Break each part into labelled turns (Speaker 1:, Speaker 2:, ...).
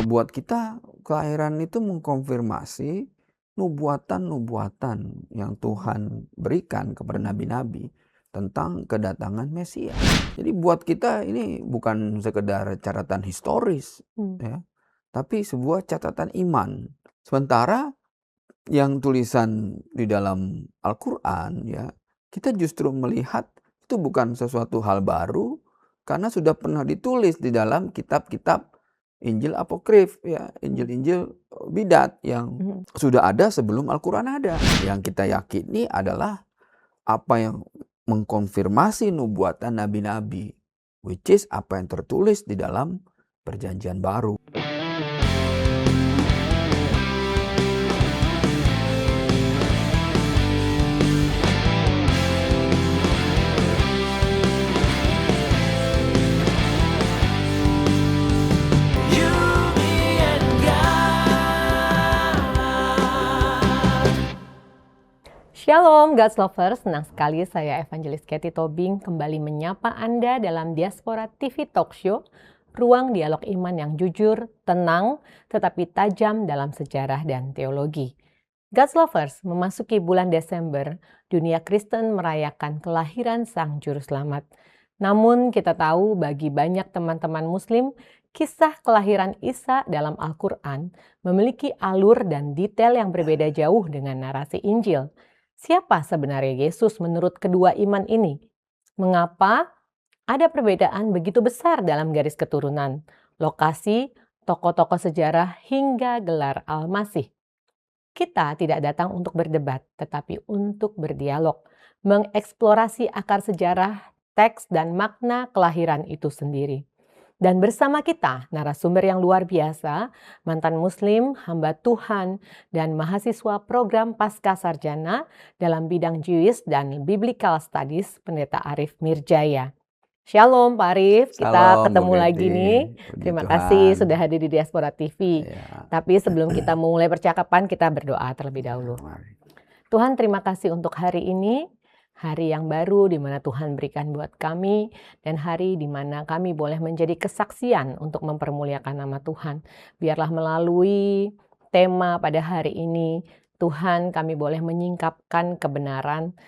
Speaker 1: buat kita kelahiran itu mengkonfirmasi nubuatan-nubuatan yang Tuhan berikan kepada nabi-nabi tentang kedatangan Mesias. Jadi buat kita ini bukan sekedar catatan historis, ya, tapi sebuah catatan iman. Sementara yang tulisan di dalam Al-Quran, ya, kita justru melihat itu bukan sesuatu hal baru karena sudah pernah ditulis di dalam kitab-kitab Injil apokrif, ya, Injil-Injil bidat yang sudah ada sebelum Al-Quran ada. Yang kita yakini adalah apa yang mengkonfirmasi nubuatan nabi-nabi, which is apa yang tertulis di dalam Perjanjian Baru.
Speaker 2: Shalom God's Lovers, senang sekali saya Evangelis Katie Tobing kembali menyapa Anda dalam Diaspora TV Talk Show, ruang dialog iman yang jujur, tenang, tetapi tajam dalam sejarah dan teologi. God's Lovers, memasuki bulan Desember, dunia Kristen merayakan kelahiran Sang Juru Selamat. Namun kita tahu bagi banyak teman-teman Muslim, kisah kelahiran Isa dalam Al-Quran memiliki alur dan detail yang berbeda jauh dengan narasi Injil. Siapa sebenarnya Yesus menurut kedua iman ini? Mengapa ada perbedaan begitu besar dalam garis keturunan, lokasi, tokoh-tokoh sejarah hingga gelar Al-Masih? Kita tidak datang untuk berdebat, tetapi untuk berdialog, mengeksplorasi akar sejarah, teks, dan makna kelahiran itu sendiri. Dan bersama kita, narasumber yang luar biasa, mantan Muslim, hamba Tuhan, dan mahasiswa program Pasca Sarjana dalam bidang Jewish dan Biblical Studies, Pendeta Arif Mirjaya. Shalom Pak Arif, kita ketemu lagi nih. Terima kasih sudah hadir di Diaspora TV. Ya. Tapi sebelum kita memulai percakapan, kita berdoa terlebih dahulu. Tuhan, terima kasih untuk hari ini. Hari yang baru di mana Tuhan berikan buat kami, dan hari di mana kami boleh menjadi kesaksian untuk mempermuliakan nama Tuhan. Biarlah melalui tema pada hari ini, Tuhan, kami boleh menyingkapkan kebenaran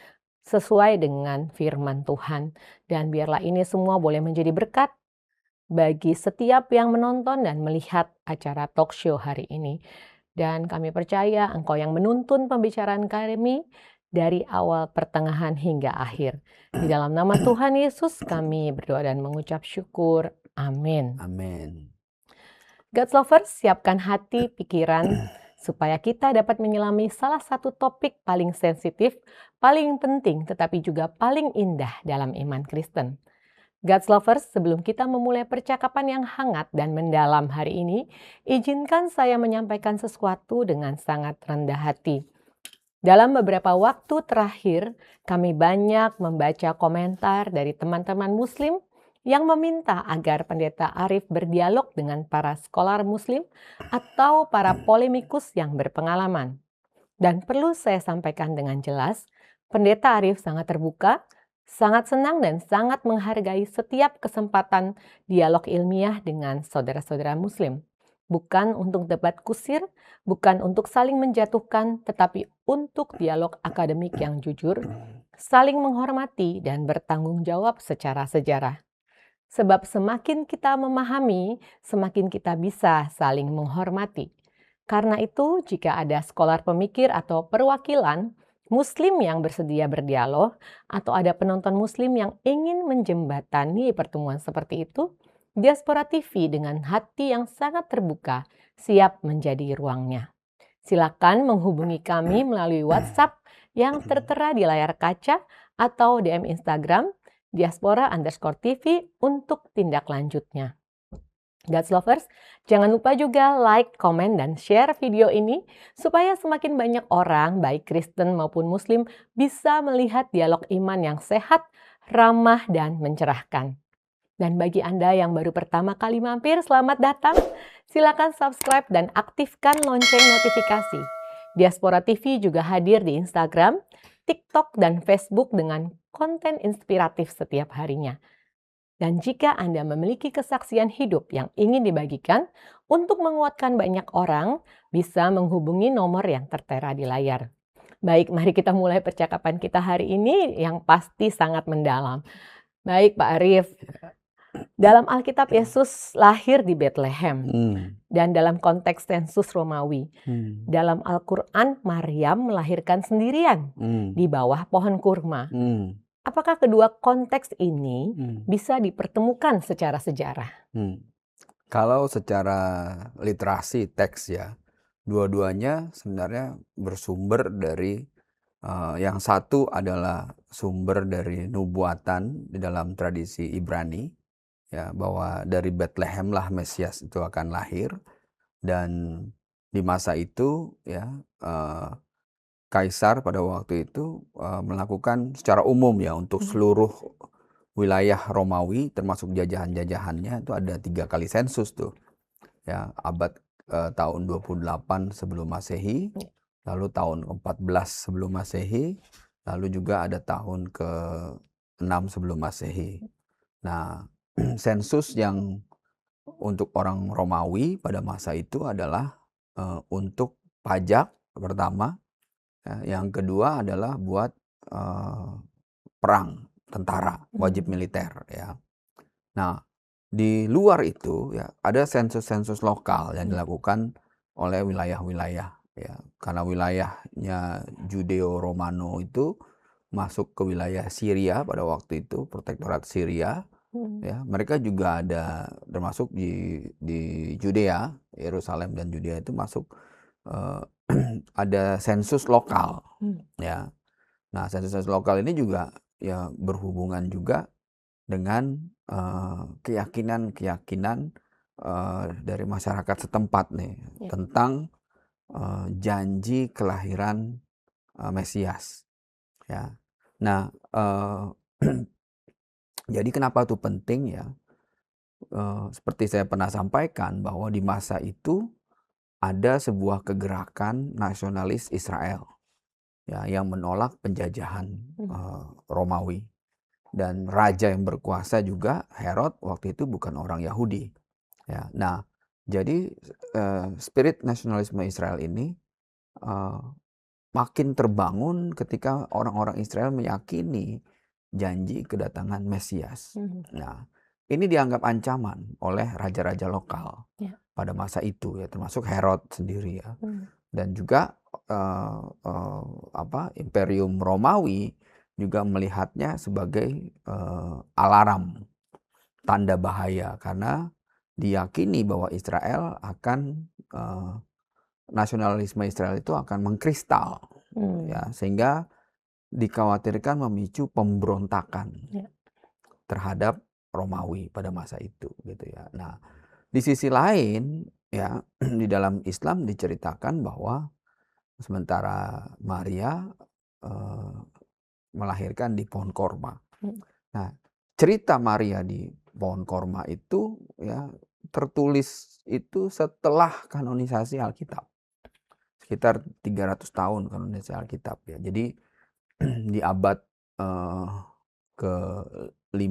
Speaker 2: sesuai dengan firman Tuhan. Dan biarlah ini semua boleh menjadi berkat bagi setiap yang menonton dan melihat acara talk show hari ini. Dan kami percaya Engkau yang menuntun pembicaraan kami dari awal, pertengahan, hingga akhir. Di dalam nama Tuhan Yesus kami berdoa dan mengucap syukur. Amin.
Speaker 1: Amin.
Speaker 2: God's Lovers, siapkan hati, pikiran, supaya kita dapat menyelami salah satu topik paling sensitif, paling penting, tetapi juga paling indah dalam iman Kristen. God's Lovers, sebelum kita memulai percakapan yang hangat dan mendalam hari ini, izinkan saya menyampaikan sesuatu dengan sangat rendah hati. Dalam beberapa waktu terakhir, kami banyak membaca komentar dari teman-teman Muslim yang meminta agar Pendeta Arif berdialog dengan para scholar Muslim atau para polemikus yang berpengalaman. Dan perlu saya sampaikan dengan jelas, Pendeta Arif sangat terbuka, sangat senang dan sangat menghargai setiap kesempatan dialog ilmiah dengan saudara-saudara Muslim. Bukan untuk debat kusir, bukan untuk saling menjatuhkan, tetapi untuk dialog akademik yang jujur, saling menghormati dan bertanggung jawab secara sejarah. Sebab semakin kita memahami, semakin kita bisa saling menghormati. Karena itu, jika ada scholar pemikir atau perwakilan Muslim yang bersedia berdialog, atau ada penonton Muslim yang ingin menjembatani pertemuan seperti itu, Diaspora TV dengan hati yang sangat terbuka siap menjadi ruangnya. Silakan menghubungi kami melalui WhatsApp yang tertera di layar kaca atau DM Instagram diaspora_TV untuk tindak lanjutnya. God's Lovers, jangan lupa juga like, komen, dan share video ini supaya semakin banyak orang, baik Kristen maupun Muslim, bisa melihat dialog iman yang sehat, ramah, dan mencerahkan. Dan bagi Anda yang baru pertama kali mampir, selamat datang. Silakan subscribe dan aktifkan lonceng notifikasi. Diaspora TV juga hadir di Instagram, TikTok, dan Facebook dengan konten inspiratif setiap harinya. Dan jika Anda memiliki kesaksian hidup yang ingin dibagikan untuk menguatkan banyak orang, bisa menghubungi nomor yang tertera di layar. Baik, mari kita mulai percakapan kita hari ini yang pasti sangat mendalam. Baik, Pak Arief. Dalam Alkitab Yesus lahir di Bethlehem dan dalam konteks sensus Romawi. Dalam Al-Quran Maryam melahirkan sendirian di bawah pohon kurma. Apakah kedua konteks ini bisa dipertemukan secara sejarah?
Speaker 1: Kalau secara literasi teks ya, dua-duanya sebenarnya bersumber dari yang satu adalah sumber dari nubuatan di dalam tradisi Ibrani, ya, bahwa dari Bethlehem lah Mesias itu akan lahir, dan di masa itu ya Kaisar pada waktu itu melakukan secara umum ya untuk seluruh wilayah Romawi termasuk jajahan-jajahannya itu ada 3 kali sensus tuh ya, abad tahun 28 sebelum Masehi, lalu tahun 14 sebelum Masehi, lalu juga ada tahun ke-6 sebelum Masehi. Nah, sensus yang untuk orang Romawi pada masa itu adalah untuk pajak pertama, ya, yang kedua adalah buat perang, tentara, wajib militer ya. Nah, di luar itu ya ada sensus-sensus lokal yang dilakukan oleh wilayah-wilayah ya. Karena wilayahnya Judeo-Romano itu masuk ke wilayah Syria pada waktu itu, protektorat Syria. Ya, mereka juga ada termasuk di Judea, Yerusalem dan Judea itu masuk ada sensus lokal ya. Nah, sensus lokal ini juga ya berhubungan juga dengan keyakinan-keyakinan dari masyarakat setempat nih tentang janji kelahiran Mesias ya. Nah, jadi kenapa itu penting ya? Seperti saya pernah sampaikan bahwa di masa itu ada sebuah kegerakan nasionalis Israel ya, yang menolak penjajahan Romawi, dan raja yang berkuasa juga Herod waktu itu bukan orang Yahudi ya. Nah, jadi spirit nasionalisme Israel ini makin terbangun ketika orang-orang Israel meyakini janji kedatangan Mesias. Nah, ini dianggap ancaman oleh raja-raja lokal pada masa itu ya, termasuk Herod sendiri ya. Dan juga Imperium Romawi juga melihatnya sebagai alarm, tanda bahaya, karena diyakini bahwa Israel akan nasionalisme Israel itu akan mengkristal ya, sehingga dikhawatirkan memicu pemberontakan terhadap Romawi pada masa itu gitu ya. Nah, di sisi lain ya, di dalam Islam diceritakan bahwa sementara Maria melahirkan di pohon korma. Nah, cerita Maria di pohon korma itu ya tertulis itu setelah kanonisasi Alkitab. Sekitar 300 tahun kanonisasi Alkitab ya. Jadi di abad ke-5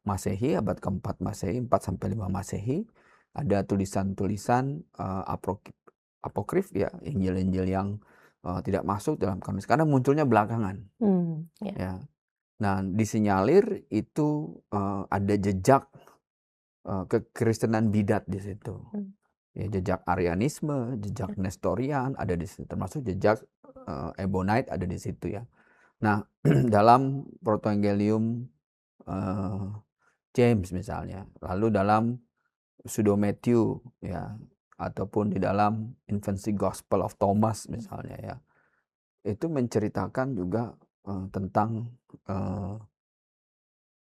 Speaker 1: Masehi, abad ke-4 Masehi, 4 sampai 5 Masehi, ada tulisan-tulisan apokrif ya, Injil-Injil yang tidak masuk dalam kanonis karena munculnya belakangan. Ya. Nah, disinyalir itu ada jejak kekristenan bidat di situ. Ya, jejak Arianisme, jejak Nestorian ada di situ, termasuk jejak Ebonite ada di situ ya. Nah, dalam Protoevangelium James misalnya, lalu dalam Pseudo Matthew ya, ataupun di dalam Infancy Gospel of Thomas misalnya ya, itu menceritakan juga tentang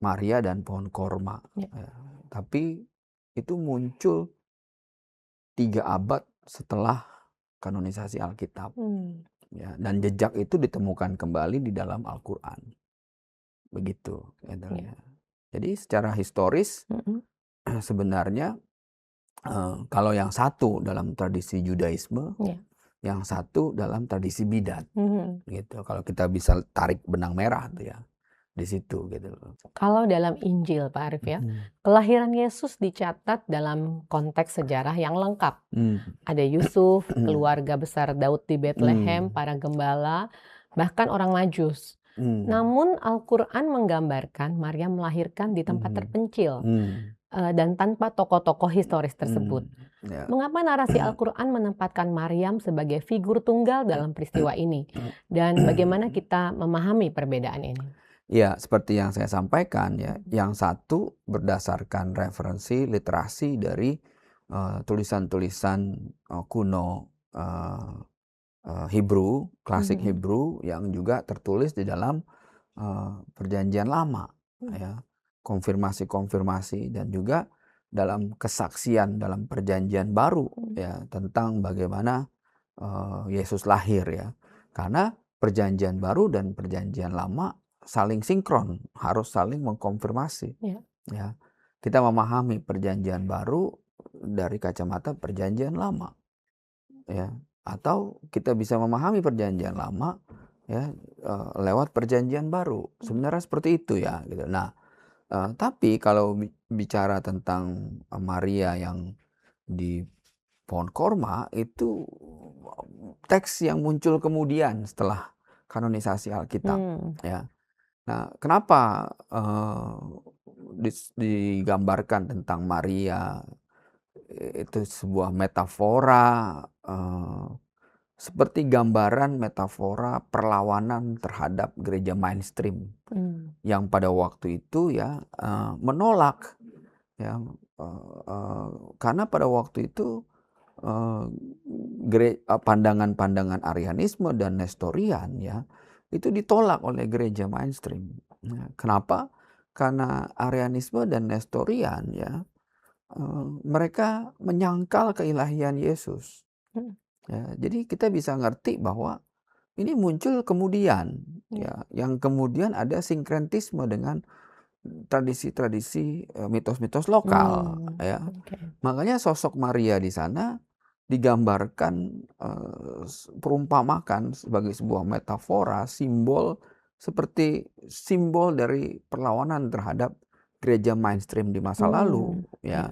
Speaker 1: Maria dan pohon korma ya. Tapi itu muncul 3 abad setelah kanonisasi Alkitab ya, dan jejak itu ditemukan kembali di dalam Al-Quran begitu ya. Jadi secara historis sebenarnya kalau yang satu dalam tradisi Judaisme, yang satu dalam tradisi bidat gitu. Kalau kita bisa tarik benang merah tuh ya. di situ gitu loh.
Speaker 2: Kalau dalam Injil Pak Arif ya,
Speaker 1: Mhm.
Speaker 2: kelahiran Yesus dicatat dalam konteks sejarah yang lengkap.
Speaker 1: Mmm.
Speaker 2: Ada Yusuf, keluarga besar Daud di Betlehem,
Speaker 1: Mmm.
Speaker 2: para gembala, bahkan orang Majus.
Speaker 1: Mmm.
Speaker 2: Namun Al-Quran menggambarkan Maria melahirkan di tempat
Speaker 1: Mhm.
Speaker 2: terpencil
Speaker 1: Mmm.
Speaker 2: dan tanpa tokoh-tokoh historis tersebut.
Speaker 1: Mmm. Ya.
Speaker 2: Mengapa narasi Al-Quran menempatkan Maryam sebagai figur tunggal dalam peristiwa ini? Dan bagaimana kita memahami perbedaan ini?
Speaker 1: Ya, seperti yang saya sampaikan ya, yang satu berdasarkan referensi literasi dari tulisan-tulisan kuno Hebrew, klasik
Speaker 2: Mhm.
Speaker 1: Hebrew yang juga tertulis di dalam Perjanjian Lama, ya, konfirmasi-konfirmasi dan juga dalam kesaksian dalam Perjanjian Baru ya tentang bagaimana Yesus lahir ya. Karena Perjanjian Baru dan Perjanjian Lama saling sinkron, harus saling mengkonfirmasi.
Speaker 2: Ya.
Speaker 1: Ya, kita memahami Perjanjian Baru dari kacamata Perjanjian Lama, ya, atau kita bisa memahami Perjanjian Lama ya lewat Perjanjian Baru. Sebenarnya seperti itu ya gitu. Nah, tapi kalau bicara tentang Maria yang di pohon korma itu teks yang muncul kemudian setelah kanonisasi Alkitab
Speaker 2: Hmm.
Speaker 1: ya. Nah, kenapa digambarkan tentang Maria itu sebuah metafora seperti gambaran metafora perlawanan terhadap gereja mainstream yang pada waktu itu ya menolak ya karena pada waktu itu pandangan-pandangan Arianisme dan Nestorian ya itu ditolak oleh gereja mainstream. Nah, kenapa? Karena Arianisme dan Nestorian ya mereka menyangkal keilahian Yesus. Ya, jadi kita bisa ngerti bahwa ini muncul kemudian ya yang kemudian ada sinkretisme dengan tradisi-tradisi mitos-mitos lokal ya. Makanya sosok Maria di sana digambarkan perumpamakan sebagai sebuah metafora, simbol seperti simbol dari perlawanan terhadap gereja mainstream di masa lalu ya.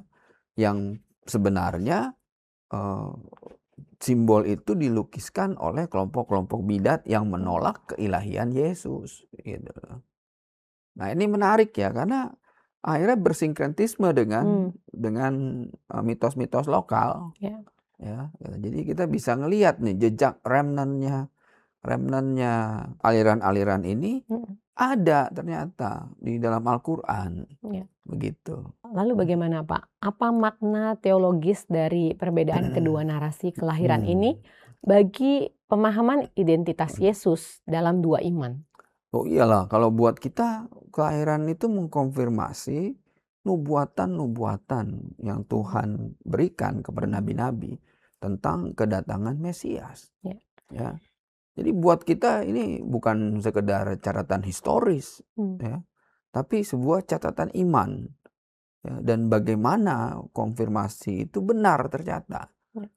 Speaker 1: Yang sebenarnya simbol itu dilukiskan oleh kelompok-kelompok bidat yang menolak keilahian Yesus gitu. Nah, ini menarik ya karena akhirnya bersinkretisme dengan mitos-mitos lokal.
Speaker 2: Ya.
Speaker 1: Ya, jadi kita bisa ngelihat nih jejak remnantnya aliran-aliran ini ada ternyata di dalam Al-Quran.
Speaker 2: Ya.
Speaker 1: Begitu.
Speaker 2: Lalu bagaimana Pak? Apa makna teologis dari perbedaan kedua narasi kelahiran ini bagi pemahaman identitas Yesus dalam dua iman?
Speaker 1: Oh iyalah, kalau buat kita kelahiran itu mengkonfirmasi nubuatan-nubuatan yang Tuhan berikan kepada nabi-nabi tentang kedatangan Mesias.
Speaker 2: Ya.
Speaker 1: Ya. Jadi buat kita ini bukan sekedar catatan historis, ya, tapi sebuah catatan iman. Ya, dan bagaimana konfirmasi itu benar ternyata.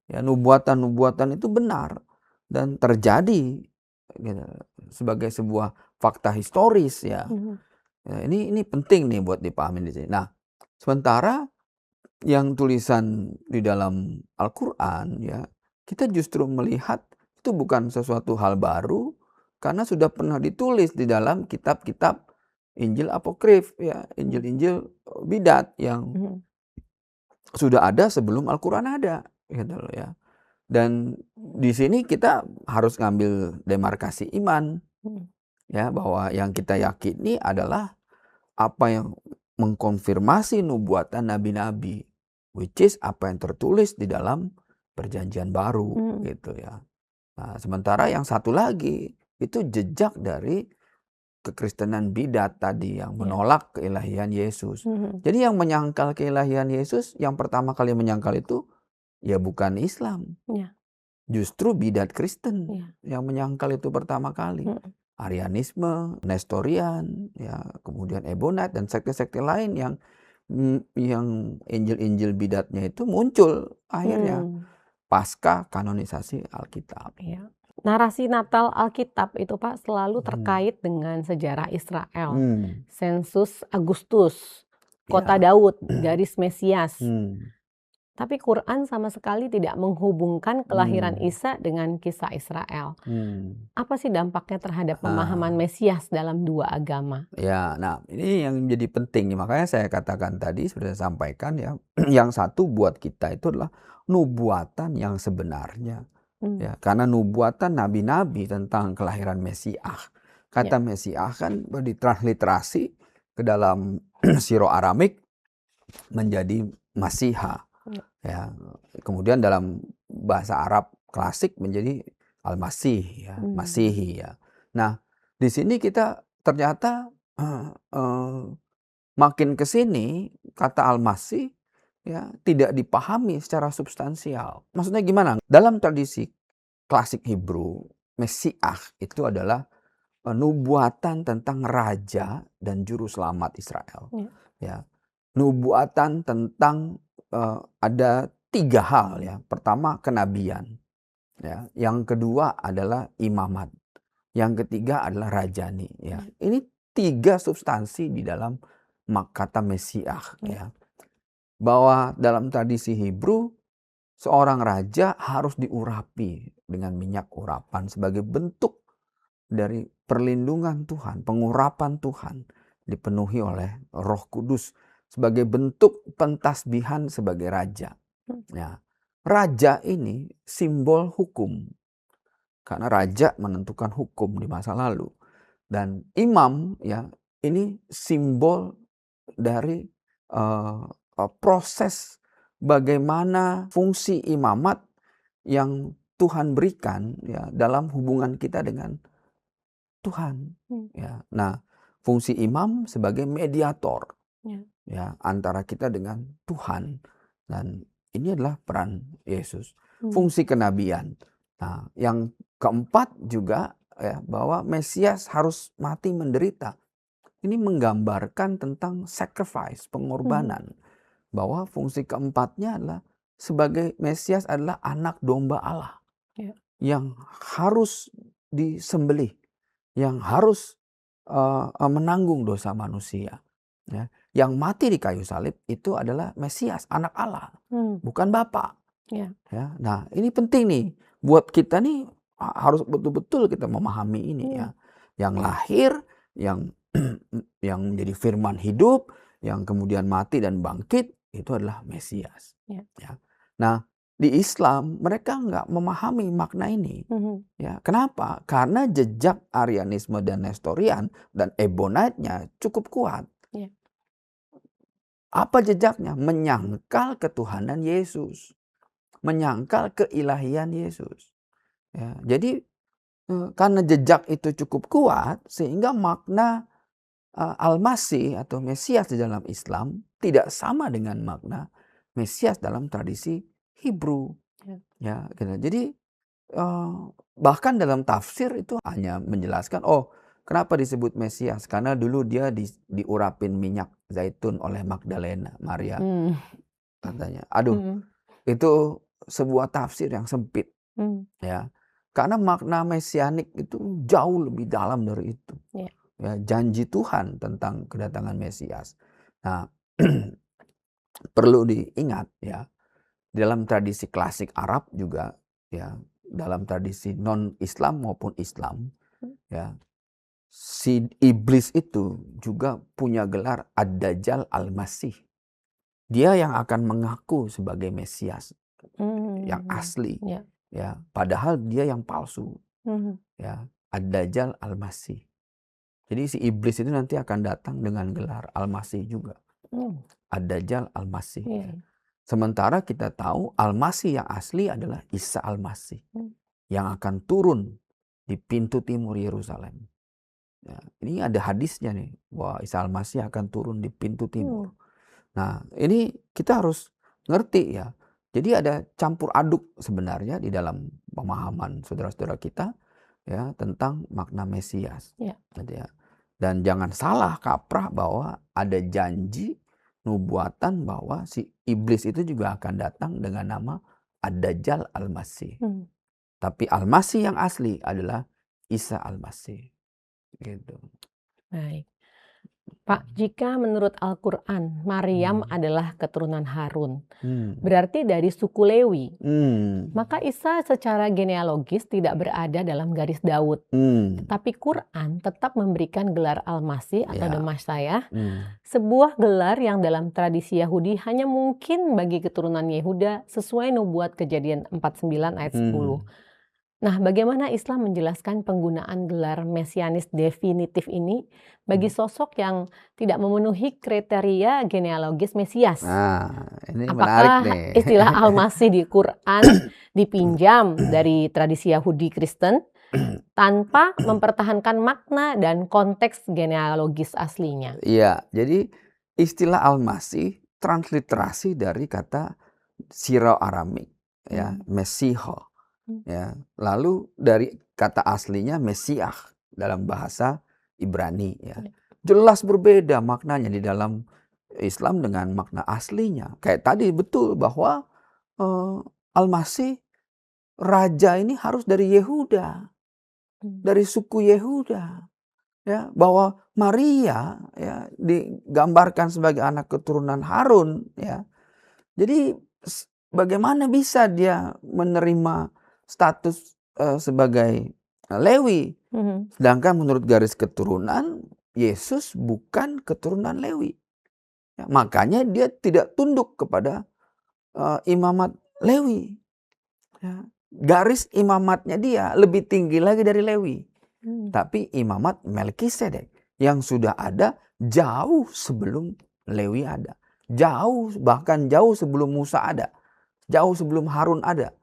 Speaker 1: Ya, nubuatan-nubuatan itu benar dan terjadi gitu, sebagai sebuah fakta historis ya. Ya, ini penting nih buat dipahami di sini. Nah, sementara yang tulisan di dalam Al-Qur'an ya, kita justru melihat itu bukan sesuatu hal baru karena sudah pernah ditulis di dalam kitab-kitab Injil apokrif ya, Injil-Injil bidat yang sudah ada sebelum Al-Qur'an ada gitu loh ya. Dan di sini kita harus ngambil demarkasi iman ya, bahwa yang kita yakini adalah apa yang mengkonfirmasi nubuatan nabi-nabi, which is apa yang tertulis di dalam Perjanjian Baru gitu ya. Nah, sementara yang satu lagi itu jejak dari kekristenan bidat tadi yang menolak keilahian Yesus. Jadi yang menyangkal keilahian Yesus yang pertama kali menyangkal itu ya bukan Islam. Justru bidat Kristen yang menyangkal itu pertama kali. Arianisme, Nestorian, ya, kemudian Ebonite dan sekte-sekte lain yang Injil-Injil bidatnya itu muncul akhirnya pasca kanonisasi Alkitab.
Speaker 2: Ya. narasi Natal Alkitab itu Pak selalu terkait dengan sejarah Israel. Sensus Agustus, kota
Speaker 1: Ya.
Speaker 2: Daud, garis Mesias.
Speaker 1: Hmm.
Speaker 2: Tapi Quran sama sekali tidak menghubungkan kelahiran Isa dengan kisah Israel. Apa sih dampaknya terhadap pemahaman Mesias dalam dua agama?
Speaker 1: Ya, nah ini yang jadi penting. Makanya saya katakan tadi, sudah saya sampaikan ya, yang satu buat kita itu adalah nubuatan yang sebenarnya. Ya, karena nubuatan nabi-nabi tentang kelahiran Mesias. Kata Mesias kan ditransliterasi ke dalam Siro-Aramik menjadi Masiha. Ya, kemudian dalam bahasa Arab klasik menjadi Al-Masih, ya, Masihi ya. Nah, di sini kita ternyata makin ke sini kata Al-Masih ya tidak dipahami secara substansial. Maksudnya gimana? Dalam tradisi klasik Hebrew, Mesias itu adalah nubuatan tentang raja dan juru selamat Israel. Ya. Nubuatan tentang ada 3 hal ya. Pertama kenabian. Ya. Yang kedua adalah imamat. Yang ketiga adalah rajani. Ya. Ini 3 substansi di dalam kata Mesias. Ya. Bahwa dalam tradisi Hebrew seorang raja harus diurapi dengan minyak urapan sebagai bentuk dari perlindungan Tuhan, pengurapan Tuhan dipenuhi oleh Roh Kudus sebagai bentuk pentasbihan sebagai raja. Ya. Raja ini simbol hukum. Karena raja menentukan hukum di masa lalu. Dan imam ya ini simbol dari proses bagaimana fungsi imamat yang Tuhan berikan ya dalam hubungan kita dengan Tuhan. Ya. Nah, fungsi imam sebagai mediator ya antara kita dengan Tuhan, dan ini adalah peran Yesus. Fungsi kenabian. Nah, yang keempat juga ya bahwa Mesias harus mati menderita. Ini menggambarkan tentang sacrifice, pengorbanan. Bahwa fungsi keempatnya adalah sebagai Mesias adalah anak domba Allah yang harus disembelih, yang harus menanggung dosa manusia. Ya. Yang mati di kayu salib itu adalah Mesias, anak Allah, bukan Bapa. Ya. Nah, ini penting nih buat kita nih, harus betul-betul kita memahami ini ya. Yang lahir, yang menjadi firman hidup, yang kemudian mati dan bangkit, itu adalah Mesias. Ya. Nah, di Islam mereka nggak memahami makna ini. Ya, kenapa? Karena jejak Arianisme dan Nestorian dan Ebonite-nya cukup kuat. Apa jejaknya? Menyangkal ketuhanan Yesus, menyangkal keilahian Yesus. Ya, jadi karena jejak itu cukup kuat, sehingga makna Al-Masih atau Mesias di dalam Islam tidak sama dengan makna Mesias dalam tradisi Hebrew. Ya, gitu. Jadi bahkan dalam tafsir itu hanya menjelaskan, oh kenapa disebut Mesias? Karena dulu dia diurapin minyak zaitun oleh Magdalena, Maria. Katanya. Aduh, itu sebuah tafsir yang sempit. Ya. Karena makna mesianik itu jauh lebih dalam dari itu. Ya, janji Tuhan tentang kedatangan Mesias. Nah, perlu diingat ya, dalam tradisi klasik Arab juga ya, dalam tradisi non-Islam maupun Islam ya, si iblis itu juga punya gelar Ad-Dajjal Al-Masih. Dia yang akan mengaku sebagai Mesias yang asli. Ya, padahal dia yang palsu. Ya, Ad-Dajjal Al-Masih. Jadi si iblis itu nanti akan datang dengan gelar Al-Masih juga. Ad-Dajjal Al-Masih. Sementara kita tahu Al-Masih yang asli adalah Isa Al-Masih. Yang akan turun di pintu timur Yerusalem. Ya, ini ada hadisnya nih. Bahwa Isa Al-Masih akan turun di pintu timur. Nah, ini kita harus ngerti ya. Jadi ada campur aduk sebenarnya di dalam pemahaman saudara-saudara kita ya tentang makna Mesias. Ya. Dan jangan salah kaprah bahwa ada janji nubuatan bahwa si iblis itu juga akan datang dengan nama Ad-Dajjal Al-Masih. Tapi Al-Masih yang asli adalah Isa Al-Masih. Gitu.
Speaker 2: Baik. Pak, jika menurut Al-Quran, Maryam adalah keturunan Harun,
Speaker 1: Hmm.
Speaker 2: berarti dari suku Lewi.
Speaker 1: Hmm.
Speaker 2: Maka Isa secara genealogis tidak berada dalam garis Daud.
Speaker 1: Hmm.
Speaker 2: Tapi Quran tetap memberikan gelar Al-Masih atau
Speaker 1: Ya.
Speaker 2: The Messiah,
Speaker 1: Hmm.
Speaker 2: sebuah gelar yang dalam tradisi Yahudi hanya mungkin bagi keturunan Yehuda sesuai nubuat Kejadian 49 ayat 10. Nah, bagaimana Islam menjelaskan penggunaan gelar mesianis definitif ini bagi sosok yang tidak memenuhi kriteria genealogis Mesias?
Speaker 1: Nah, ini menarik
Speaker 2: Apakah
Speaker 1: nih.
Speaker 2: istilah Al-Masih di Quran dipinjam dari tradisi Yahudi Kristen tanpa mempertahankan makna dan konteks genealogis aslinya?
Speaker 1: Iya, jadi istilah Al-Masih transliterasi dari kata Siro-Aramik, ya, Mesiho. Ya, lalu dari kata aslinya Mesiah dalam bahasa Ibrani, ya. Jelas berbeda maknanya di dalam Islam dengan makna aslinya. Kayak tadi betul bahwa Al-Masih raja ini harus dari Yehuda, dari suku Yehuda, ya, bahwa Maria ya digambarkan sebagai anak keturunan Harun, ya. Jadi bagaimana bisa dia menerima status sebagai Lewi, sedangkan menurut garis keturunan Yesus bukan keturunan Lewi, ya, makanya dia tidak tunduk kepada imamat Lewi, ya. Garis imamatnya dia lebih tinggi lagi dari Lewi, tapi imamat Melkisedek yang sudah ada jauh sebelum Lewi ada, bahkan jauh sebelum Musa ada, jauh sebelum Harun ada.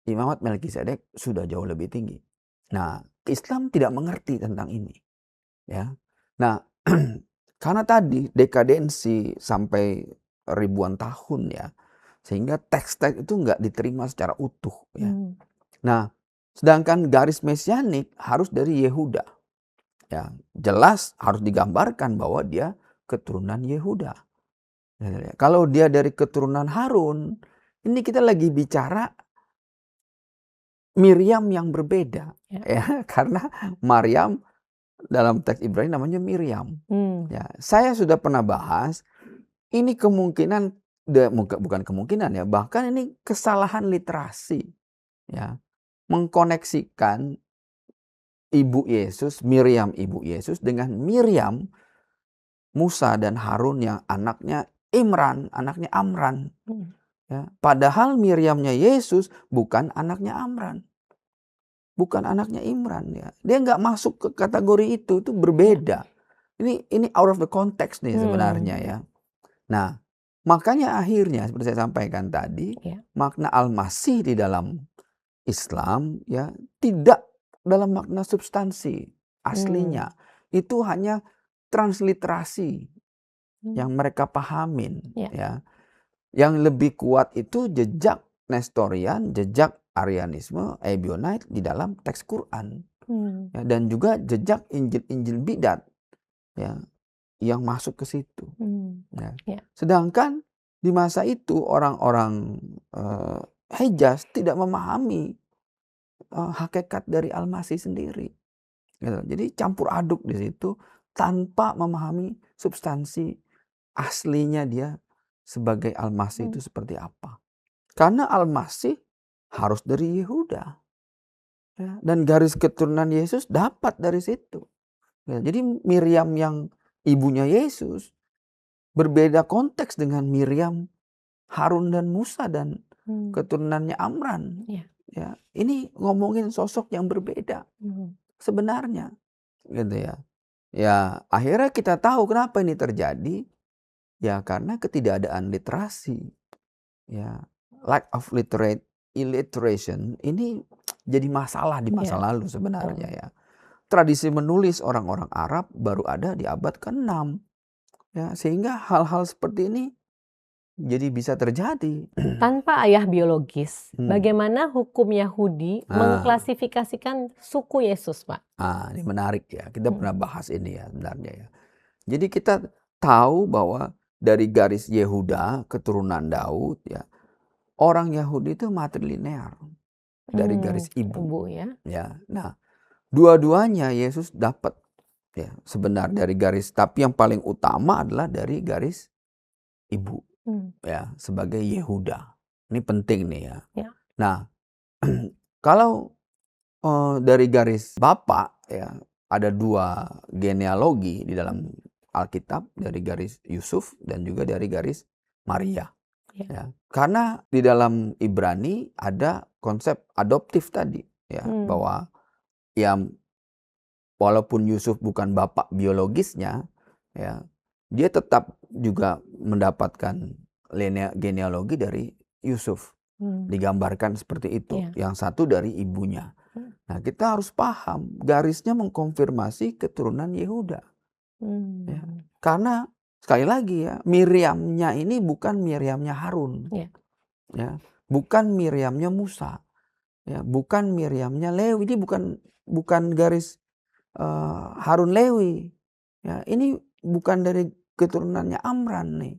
Speaker 1: Imamat Melkisedek sudah jauh lebih tinggi. Nah, Islam tidak mengerti tentang ini, ya. Nah, karena tadi dekadensi sampai ribuan tahun, ya, sehingga teks-teks itu nggak diterima secara utuh, ya. Nah, sedangkan garis mesianik harus dari Yehuda, ya, jelas harus digambarkan bahwa dia keturunan Yehuda. Kalau dia dari keturunan Harun, ini kita lagi bicara Miriam yang berbeda, ya, karena Maryam dalam teks Ibrani namanya Miriam. Ya, saya sudah pernah bahas ini kemungkinan, bukan kemungkinan, ya, bahkan ini kesalahan literasi, ya, mengkoneksikan ibu Yesus, Miriam ibu Yesus dengan Miriam Musa dan Harun yang anaknya Imran, anaknya Amran. Ya, padahal Miriamnya Yesus bukan anaknya Amran, bukan anaknya Imran, ya. Dia nggak masuk ke kategori itu berbeda. Ini out of the context nih sebenarnya, ya. Nah, makanya akhirnya seperti saya sampaikan tadi, makna Al-Masih di dalam Islam, ya, tidak dalam makna substansi aslinya. Itu hanya transliterasi yang mereka pahamin, ya. Yang lebih kuat itu jejak Nestorian, jejak Arianisme, Ebionite di dalam teks Quran, ya, dan juga jejak Injil-Injil bidat, ya, yang masuk ke situ. Ya. Sedangkan di masa itu orang-orang Hejaz tidak memahami hakikat dari Al-Masih sendiri, gitu. Jadi campur aduk di situ tanpa memahami substansi aslinya dia sebagai Al-Masih itu seperti apa. Karena Al-Masih harus dari Yehuda, ya, dan garis keturunan Yesus dapat dari situ. Ya, jadi Miriam yang ibunya Yesus berbeda konteks dengan Miriam Harun dan Musa dan keturunannya Amran. Ya, ini ngomongin sosok yang berbeda sebenarnya, gitu, ya. Ya, akhirnya kita tahu kenapa ini terjadi. Ya, karena ketidakadaan literasi, ya, lack of illiteration ini jadi masalah di masa lalu sebenarnya, ya. Tradisi menulis orang-orang Arab baru ada di abad ke-6, ya, sehingga hal-hal seperti ini jadi bisa terjadi.
Speaker 2: Tanpa ayah biologis, bagaimana hukum Yahudi mengklasifikasikan suku Yesus, Pak?
Speaker 1: Ini menarik, ya. Kita pernah bahas ini, ya, sebenarnya, ya. Jadi kita tahu bahwa dari garis Yehuda, keturunan Daud, ya, orang Yahudi itu matrilinear. dari garis ibu.
Speaker 2: Ibu ya.
Speaker 1: Ya, nah dua-duanya Yesus dapat ya sebenarnya dari garis, tapi yang paling utama adalah dari garis ibu ya sebagai Yehuda. Ini penting nih ya.
Speaker 2: Ya.
Speaker 1: Nah kalau dari garis bapak ya ada dua genealogi di dalam Alkitab, dari garis Yusuf dan juga dari garis Maria.
Speaker 2: Ya.
Speaker 1: Ya. Karena di dalam Ibrani ada konsep adoptif tadi ya, bahwa ya walaupun Yusuf bukan bapak biologisnya ya, dia tetap juga mendapatkan genealogi dari Yusuf. Digambarkan seperti itu.
Speaker 2: Ya.
Speaker 1: Yang satu dari ibunya. Nah, kita harus paham garisnya mengkonfirmasi keturunan Yehuda. Ya. Karena sekali lagi ya, Miriamnya ini bukan Miriamnya Harun.
Speaker 2: Ya.
Speaker 1: Ya, bukan Miriamnya Musa. Ya, bukan Miriamnya Lewi. Ini bukan garis Harun Lewi. Ya, ini bukan dari keturunannya Amran nih.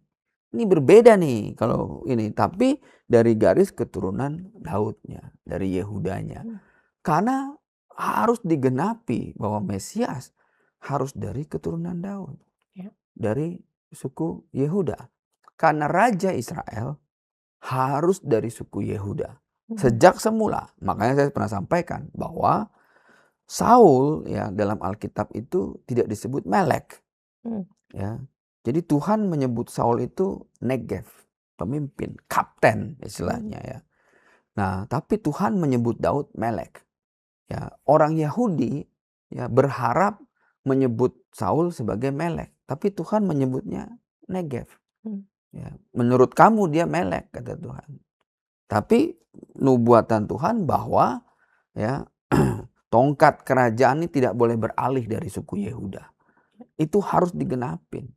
Speaker 1: Ini berbeda nih kalau ini, tapi dari garis keturunan Daudnya, dari Yehudanya. Karena harus digenapi bahwa Mesias harus dari keturunan Daud.
Speaker 2: Ya.
Speaker 1: Dari suku Yehuda. Karena Raja Israel harus dari suku Yehuda. Sejak semula. Makanya saya pernah sampaikan bahwa Saul ya dalam Alkitab itu tidak disebut Melek. Ya. Jadi Tuhan menyebut Saul itu Negev, pemimpin, kapten istilahnya ya. Nah, tapi Tuhan menyebut Daud Melek. Ya, orang Yahudi ya berharap menyebut Saul sebagai Melek, tapi Tuhan menyebutnya Negev. Ya, menurut kamu dia Melek, kata Tuhan. Tapi nubuatan Tuhan bahwa ya tongkat kerajaan ini tidak boleh beralih dari suku Yehuda. Itu harus digenapin.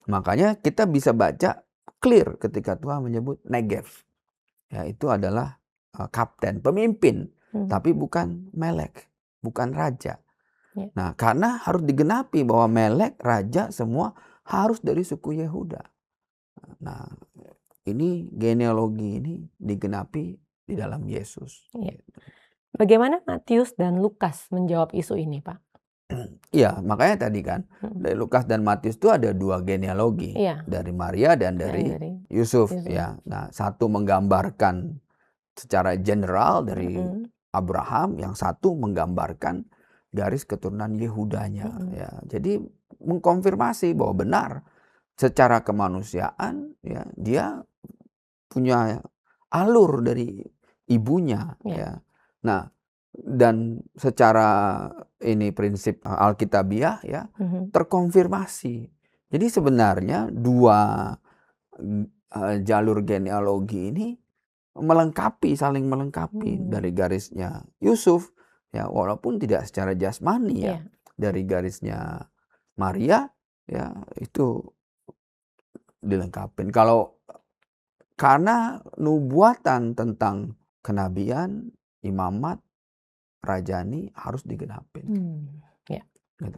Speaker 1: Makanya kita bisa baca clear ketika Tuhan menyebut Negev. Ya, itu adalah kapten, pemimpin. Tapi bukan Melek, bukan raja.
Speaker 2: Ya.
Speaker 1: Nah, karena harus digenapi bahwa Melek, raja semua harus dari suku Yehuda. Nah, ini genealogi ini digenapi di dalam Yesus.
Speaker 2: Ya. Bagaimana Matius dan Lukas menjawab isu ini, Pak?
Speaker 1: Iya, makanya tadi kan dari Lukas dan Matius itu ada dua genealogi, dari Maria dan dari Yusuf. Ya, nah satu menggambarkan secara general dari Abraham, yang satu menggambarkan garis keturunan Yehudanya. Ya, jadi mengkonfirmasi bahwa benar secara kemanusiaan ya dia punya alur dari ibunya. Ya. Nah, dan secara ini prinsip Alkitabiah ya terkonfirmasi. Jadi sebenarnya dua jalur genealogi ini saling melengkapi dari garisnya Yusuf ya, walaupun tidak secara jasmani ya, dari garisnya Maria ya itu dilengkapin. Karena nubuatan tentang kenabian, imamat, rajani harus digenapin.
Speaker 2: Ya.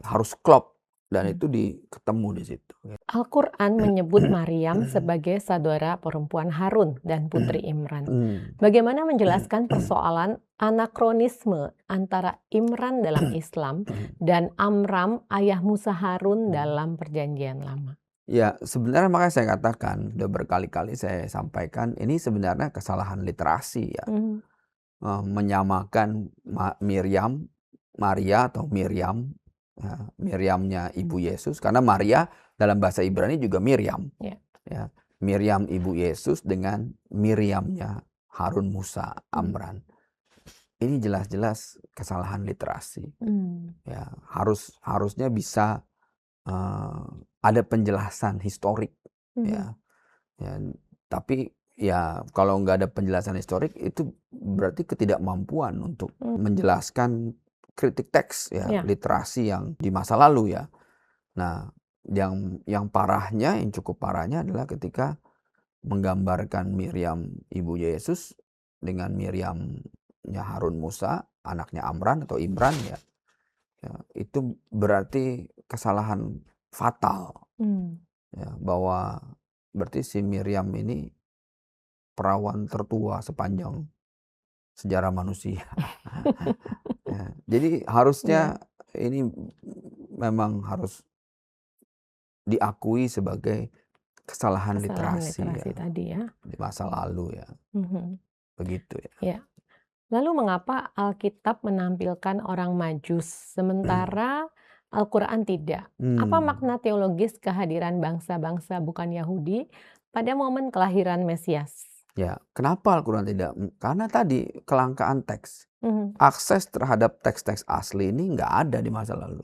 Speaker 1: Harus klop dan itu ketemu di situ.
Speaker 2: Al-Quran menyebut Maryam sebagai saudara perempuan Harun dan putri Imran. Bagaimana menjelaskan persoalan anakronisme antara Imran dalam Islam dan Amram ayah Musa Harun dalam Perjanjian Lama?
Speaker 1: Ya, sebenarnya makanya saya katakan, udah berkali-kali saya sampaikan, ini sebenarnya kesalahan literasi ya. Menyamakan Maria atau Miriam, ya, Miriamnya ibu Yesus, karena Maria dalam bahasa Ibrani juga Miriam. Ya, Miriam ibu Yesus dengan Miriamnya Harun, Musa, Amran. Ini jelas-jelas kesalahan literasi. Ya, harusnya bisa ada penjelasan historik ya. Tapi ya kalau nggak ada penjelasan historik itu berarti ketidakmampuan untuk menjelaskan kritik teks ya, literasi yang di masa lalu ya. Nah, yang parahnya, yang cukup parahnya adalah ketika menggambarkan Miriam ibu Yesus dengan Miriamnya Harun, Musa, anaknya Amran atau Imran ya. Ya, itu berarti kesalahan fatal. Ya, bahwa berarti si Miriam ini perawan tertua sepanjang sejarah manusia. Ya, jadi harusnya ini memang harus diakui sebagai kesalahan
Speaker 2: Kesalahan
Speaker 1: literasi
Speaker 2: literasi
Speaker 1: ya
Speaker 2: tadi ya.
Speaker 1: di masa lalu ya,
Speaker 2: Mhm.
Speaker 1: begitu ya.
Speaker 2: Ya. Lalu mengapa Alkitab menampilkan orang Majus sementara Al-Quran tidak? Apa
Speaker 1: Hmm,
Speaker 2: makna teologis kehadiran bangsa-bangsa bukan Yahudi pada momen kelahiran Mesias?
Speaker 1: ya, kenapa Al-Quran tidak? Karena tadi kelangkaan teks.
Speaker 2: Mhm.
Speaker 1: Akses terhadap teks-teks asli ini nggak ada di masa lalu.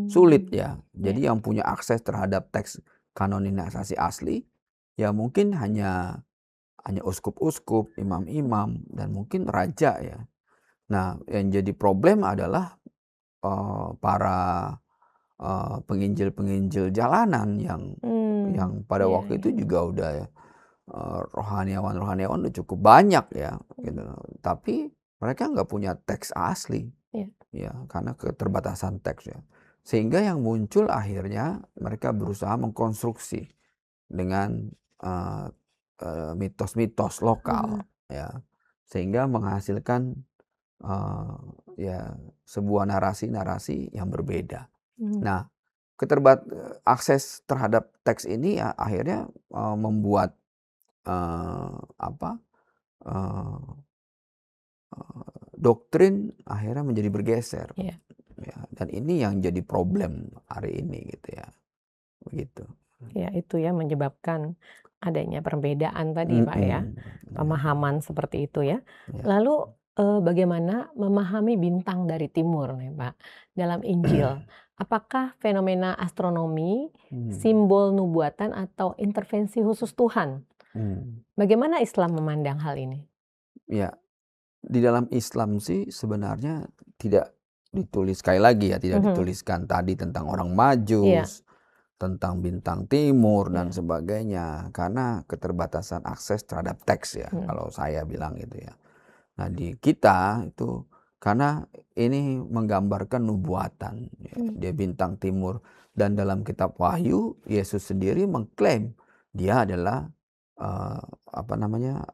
Speaker 1: Sulit
Speaker 2: Mmm,
Speaker 1: ya.
Speaker 2: ya,
Speaker 1: Jadi yang punya akses terhadap teks kanonisasi asli, ya mungkin hanya uskup-uskup, imam-imam, dan mungkin raja ya. Nah, yang jadi problem adalah para penginjil-penginjil jalanan yang pada
Speaker 2: iya
Speaker 1: waktu
Speaker 2: iya,
Speaker 1: itu juga udah ya, rohaniawan-rohaniawan udah cukup banyak ya gitu.
Speaker 2: mmm,
Speaker 1: Tapi mereka nggak punya teks asli
Speaker 2: iya,
Speaker 1: ya karena keterbatasan teks ya. Sehingga yang muncul akhirnya mereka berusaha mengkonstruksi dengan eh, mitos-mitos lokal
Speaker 2: mhm,
Speaker 1: ya. Sehingga menghasilkan eh, ya sebuah narasi-narasi yang berbeda.
Speaker 2: mhm,
Speaker 1: Nah, akses terhadap teks ini ya akhirnya membuat apa eee doktrin akhirnya menjadi bergeser
Speaker 2: iya.
Speaker 1: ya, dan ini yang jadi problem hari ini gitu ya, begitu.
Speaker 2: Ya, itu ya menyebabkan adanya perbedaan tadi, Pak, ya,
Speaker 1: Mhm, ya
Speaker 2: pemahaman seperti itu ya.
Speaker 1: ya.
Speaker 2: Lalu, bagaimana memahami bintang dari timur nih, Pak, dalam Injil? Apakah fenomena astronomi,
Speaker 1: Mmm,
Speaker 2: simbol nubuatan, atau intervensi khusus Tuhan?
Speaker 1: mmm.
Speaker 2: Bagaimana Islam memandang hal ini?
Speaker 1: Ya, di dalam Islam sih sebenarnya tidak ditulis, sekali lagi ya, tidak
Speaker 2: Mhm,
Speaker 1: dituliskan tadi tentang orang
Speaker 2: iya
Speaker 1: Majus, tentang bintang timur dan
Speaker 2: iya,
Speaker 1: sebagainya, karena keterbatasan akses terhadap teks ya,
Speaker 2: mhm,
Speaker 1: kalau saya bilang gitu ya. Nah, di kita itu karena ini menggambarkan nubuatan, ya,
Speaker 2: mmm,
Speaker 1: dia bintang timur, dan dalam kitab Wahyu Yesus sendiri mengklaim dia adalah eh, apa namanya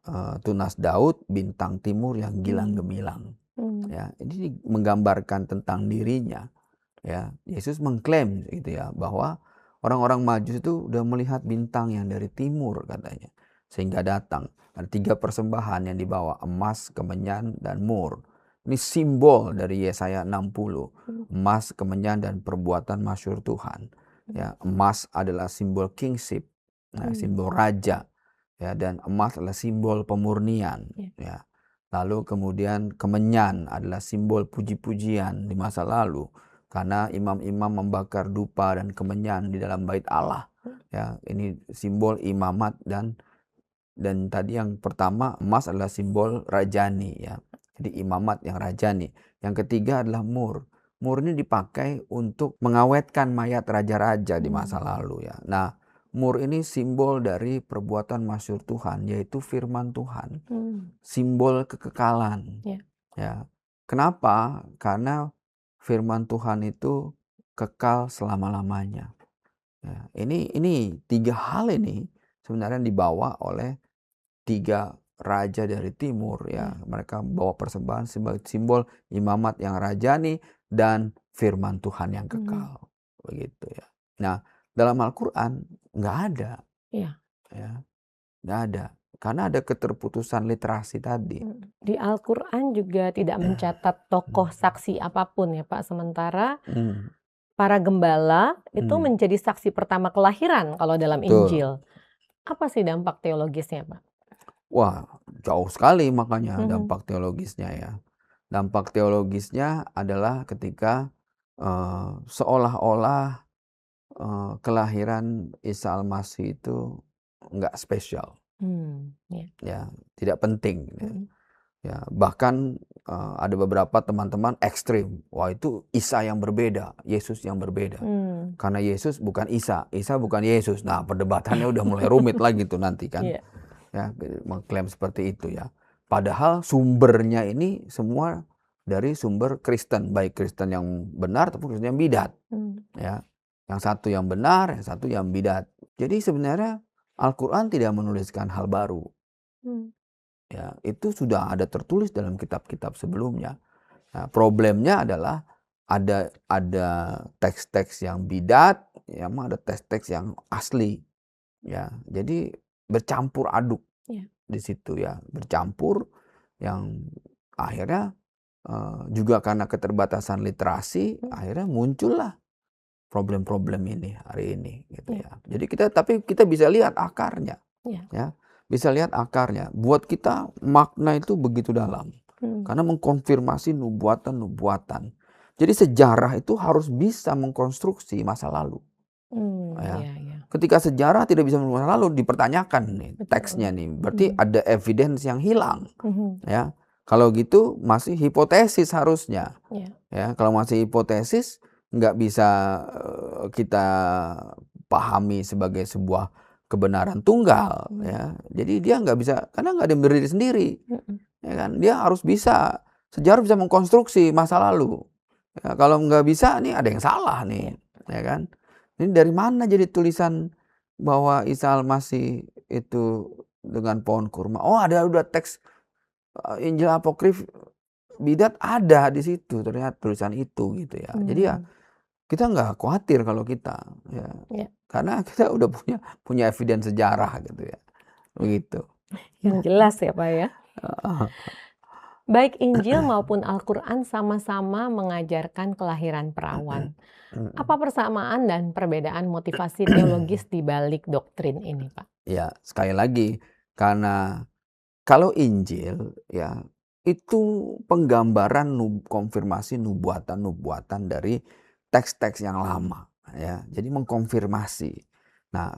Speaker 1: tunas Daud, bintang timur yang gilang
Speaker 2: mmm,
Speaker 1: gemilang.
Speaker 2: mmm,
Speaker 1: Ya, ini menggambarkan tentang dirinya. Ya, Yesus mengklaim gitu ya bahwa orang-orang Majus itu udah melihat bintang yang dari timur katanya. Sehingga datang. Ada 3 persembahan yang dibawa, emas, kemenyan, dan mur. Ini simbol dari Yesaya 60.
Speaker 2: mmm,
Speaker 1: Emas, kemenyan, dan perbuatan masyhur Tuhan.
Speaker 2: mmm,
Speaker 1: Ya, emas adalah simbol kingship, nah,
Speaker 2: mmm,
Speaker 1: simbol raja. Ya, dan emas adalah simbol pemurnian.
Speaker 2: iya,
Speaker 1: Ya. Lalu kemudian kemenyan adalah simbol puji-pujian di masa lalu. Karena imam-imam membakar dupa dan kemenyan di dalam bait Allah.
Speaker 2: mmm,
Speaker 1: Ya, ini simbol imamat, dan tadi yang pertama emas adalah simbol rajani ya. Jadi imamat yang rajani. Yang ketiga adalah mur. Mur ini dipakai untuk mengawetkan mayat raja-raja di masa
Speaker 2: mmm,
Speaker 1: lalu ya. Nah, mur ini simbol dari perbuatan masyhur Tuhan, yaitu firman Tuhan.
Speaker 2: mmm,
Speaker 1: Simbol kekekalan
Speaker 2: iya,
Speaker 1: ya. Kenapa? Karena firman Tuhan itu kekal selama-lamanya. Ya, ini 3 hal ini sebenarnya dibawa oleh 3 raja dari timur ya.
Speaker 2: iya,
Speaker 1: Mereka bawa persembahan sebagai simbol imamat yang rajani dan firman Tuhan yang
Speaker 2: mhm,
Speaker 1: kekal, begitu ya. Nah, dalam Al-Quran nggak ada
Speaker 2: iya.
Speaker 1: ya, nggak ada. Karena ada keterputusan literasi tadi.
Speaker 2: Di Al-Quran juga tidak mencatat tokoh
Speaker 1: Hmm,
Speaker 2: saksi apapun ya Pak, sementara
Speaker 1: hmm,
Speaker 2: para gembala itu
Speaker 1: hmm,
Speaker 2: menjadi saksi pertama kelahiran kalau dalam
Speaker 1: betul.
Speaker 2: Injil. Apa sih dampak teologisnya Pak?
Speaker 1: Wah, jauh sekali makanya
Speaker 2: Mhm,
Speaker 1: dampak teologisnya ya. Dampak teologisnya adalah ketika seolah-olah kelahiran Isa Al-Masih itu nggak spesial,
Speaker 2: iya,
Speaker 1: ya, tidak penting, ya.
Speaker 2: mhm,
Speaker 1: Ya, bahkan ada beberapa teman-teman ekstrim, wah itu Isa yang berbeda, Yesus yang berbeda.
Speaker 2: mmm,
Speaker 1: Karena Yesus bukan Isa, Isa bukan Yesus. Nah, perdebatannya udah mulai rumit lagi tuh nanti kan.
Speaker 2: iya,
Speaker 1: Ya, mengklaim seperti itu ya. Padahal sumbernya ini semua dari sumber Kristen, baik Kristen yang benar ataupun Kristen yang bidat,
Speaker 2: mmm,
Speaker 1: ya. Yang satu yang benar, yang satu yang bidat. Jadi sebenarnya Al-Quran tidak menuliskan hal baru.
Speaker 2: mmm,
Speaker 1: ya, itu sudah ada tertulis dalam kitab-kitab sebelumnya. Nah, problemnya adalah ada teks-teks yang bidat, ya, ada teks-teks yang asli, ya. Jadi bercampur aduk
Speaker 2: Iya.
Speaker 1: di situ ya, bercampur yang akhirnya juga karena keterbatasan literasi, akhirnya muncullah problem-problem ini hari ini, gitu
Speaker 2: Iya.
Speaker 1: ya. Jadi tapi kita bisa lihat akarnya,
Speaker 2: Iya.
Speaker 1: ya, bisa lihat akarnya. Buat kita makna itu begitu dalam, karena mengkonfirmasi nubuatan-nubuatan. Jadi sejarah itu harus bisa mengkonstruksi masa lalu. Ya.
Speaker 2: Iya, iya.
Speaker 1: Ketika sejarah tidak bisa mengkonstruksi masa lalu, dipertanyakan nih
Speaker 2: Betul.
Speaker 1: teksnya nih, berarti ada evidence yang hilang.
Speaker 2: Mhm.
Speaker 1: Ya, kalau gitu masih hipotesis harusnya.
Speaker 2: Iya.
Speaker 1: Ya, kalau masih hipotesis nggak bisa kita pahami sebagai sebuah kebenaran tunggal, ya. Jadi dia nggak bisa, karena nggak ada yang berdiri sendiri, ya kan. Dia harus bisa, sejarah bisa mengkonstruksi masa lalu. Ya, kalau nggak bisa, nih ada yang salah nih, ya kan. Ini dari mana jadi tulisan bahwa Isa Al-Masih itu dengan pohon kurma? Oh, ada udah teks Injil Apokrif bidat ada di situ ternyata tulisan itu, gitu ya. Jadi ya kita nggak khawatir kalau kita, ya, karena kita udah punya evidence sejarah, gitu ya, begitu.
Speaker 2: Yang jelas ya Pak ya. Baik Injil maupun Al-Quran sama-sama mengajarkan kelahiran perawan. Apa persamaan dan perbedaan motivasi teologis di balik doktrin ini, Pak?
Speaker 1: Ya, sekali lagi, karena kalau Injil, ya, itu penggambaran konfirmasi nubuatan-nubuatan dari teks-teks yang lama, ya. Jadi mengkonfirmasi. Nah,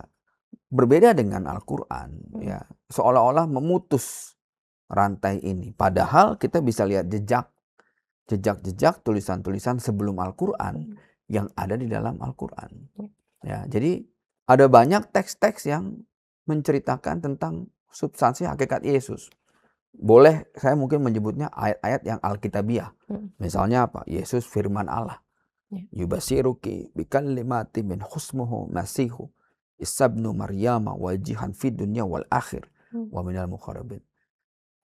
Speaker 1: berbeda dengan Al-Quran, ya, seolah-olah memutus rantai ini. Padahal kita bisa lihat jejak tulisan-tulisan sebelum Al-Quran yang ada di dalam Al-Quran. Ya, jadi ada banyak teks-teks yang menceritakan tentang substansi hakikat Yesus. Boleh saya mungkin menyebutnya ayat-ayat yang alkitabiah. Misalnya apa? Yesus firman Allah. Yubasiruki bikalimati min husmuhu masihu isabnu maryama wajihan fid dunya wal akhir wa minal mukharrabin.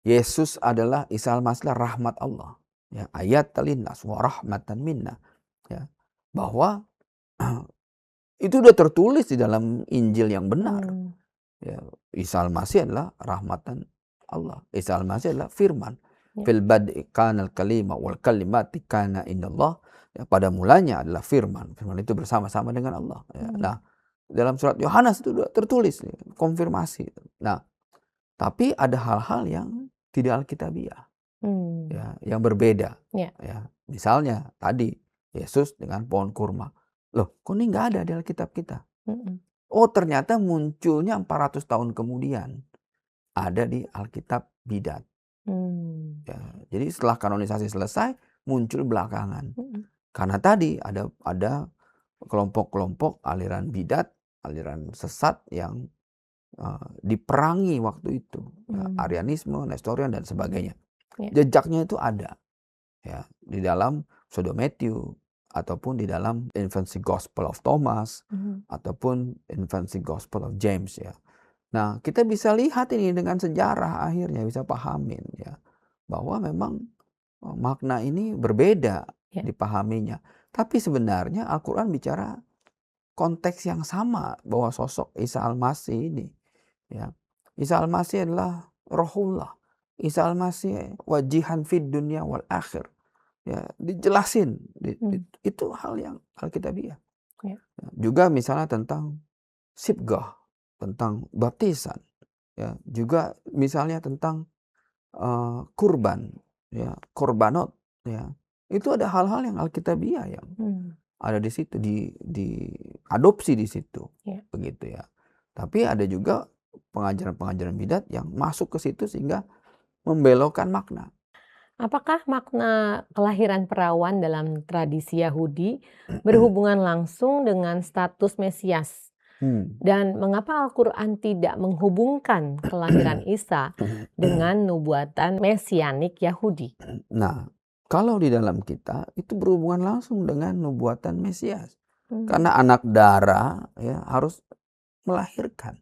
Speaker 1: Yesus adalah Isa Al-Masih rahmat Allah. Ya, ayat linnas wa rahmatan minna. Ya, bahwa itu sudah tertulis di dalam Injil yang benar. Ya, Isa Al-Masih adalah rahmatan Allah. Isa Al-Masih adalah firman. Fil bad'i kanal kalima wal kalimati kana indallah. Ya, pada mulanya adalah firman. Firman itu bersama-sama dengan Allah. Ya. Nah, dalam surat Yohanes itu sudah tertulis, ya, konfirmasi. Nah, tapi ada hal-hal yang tidak alkitabiah, ya, yang berbeda. Ya, misalnya tadi Yesus dengan pohon kurma. Loh, kok ini nggak ada di Alkitab kita? Oh, ternyata munculnya 400 tahun kemudian ada di Alkitab bidat. Ya, jadi setelah kanonisasi selesai, muncul belakangan. Karena tadi ada kelompok-kelompok aliran bidat, aliran sesat yang diperangi waktu itu, ya, Arianisme, Nestorian dan sebagainya. Jejaknya itu ada, ya, di dalam Pseudo Matthew ataupun di dalam Infancy Gospel of Thomas ataupun Infancy Gospel of James, ya. Nah, kita bisa lihat ini dengan sejarah, akhirnya bisa pahamin, ya, bahwa memang makna ini berbeda dipahaminya. Tapi sebenarnya Al-Quran bicara konteks yang sama, bahwa sosok Isa Al-Masih ini, ya, Isa Al-Masih adalah Rohullah. Isa Al-Masih wajihan fid dunya wal akhir. Ya, dijelasin. Itu hal yang alkitabiah. Juga misalnya tentang sibgah, tentang baptisan, ya, juga misalnya tentang kurban, ya, korbanot, ya. Itu ada hal-hal yang alkitabiah yang ada di situ, diadopsi di situ, begitu ya. Tapi ada juga pengajaran-pengajaran bidat yang masuk ke situ sehingga membelokkan makna.
Speaker 2: Apakah makna kelahiran perawan dalam tradisi Yahudi berhubungan langsung dengan status Mesias? Dan mengapa Al-Quran tidak menghubungkan kelahiran Isa dengan nubuatan mesianik Yahudi?
Speaker 1: Nah, kalau di dalam kita itu berhubungan langsung dengan nubuatan Mesias. Karena anak darah, ya, harus melahirkan.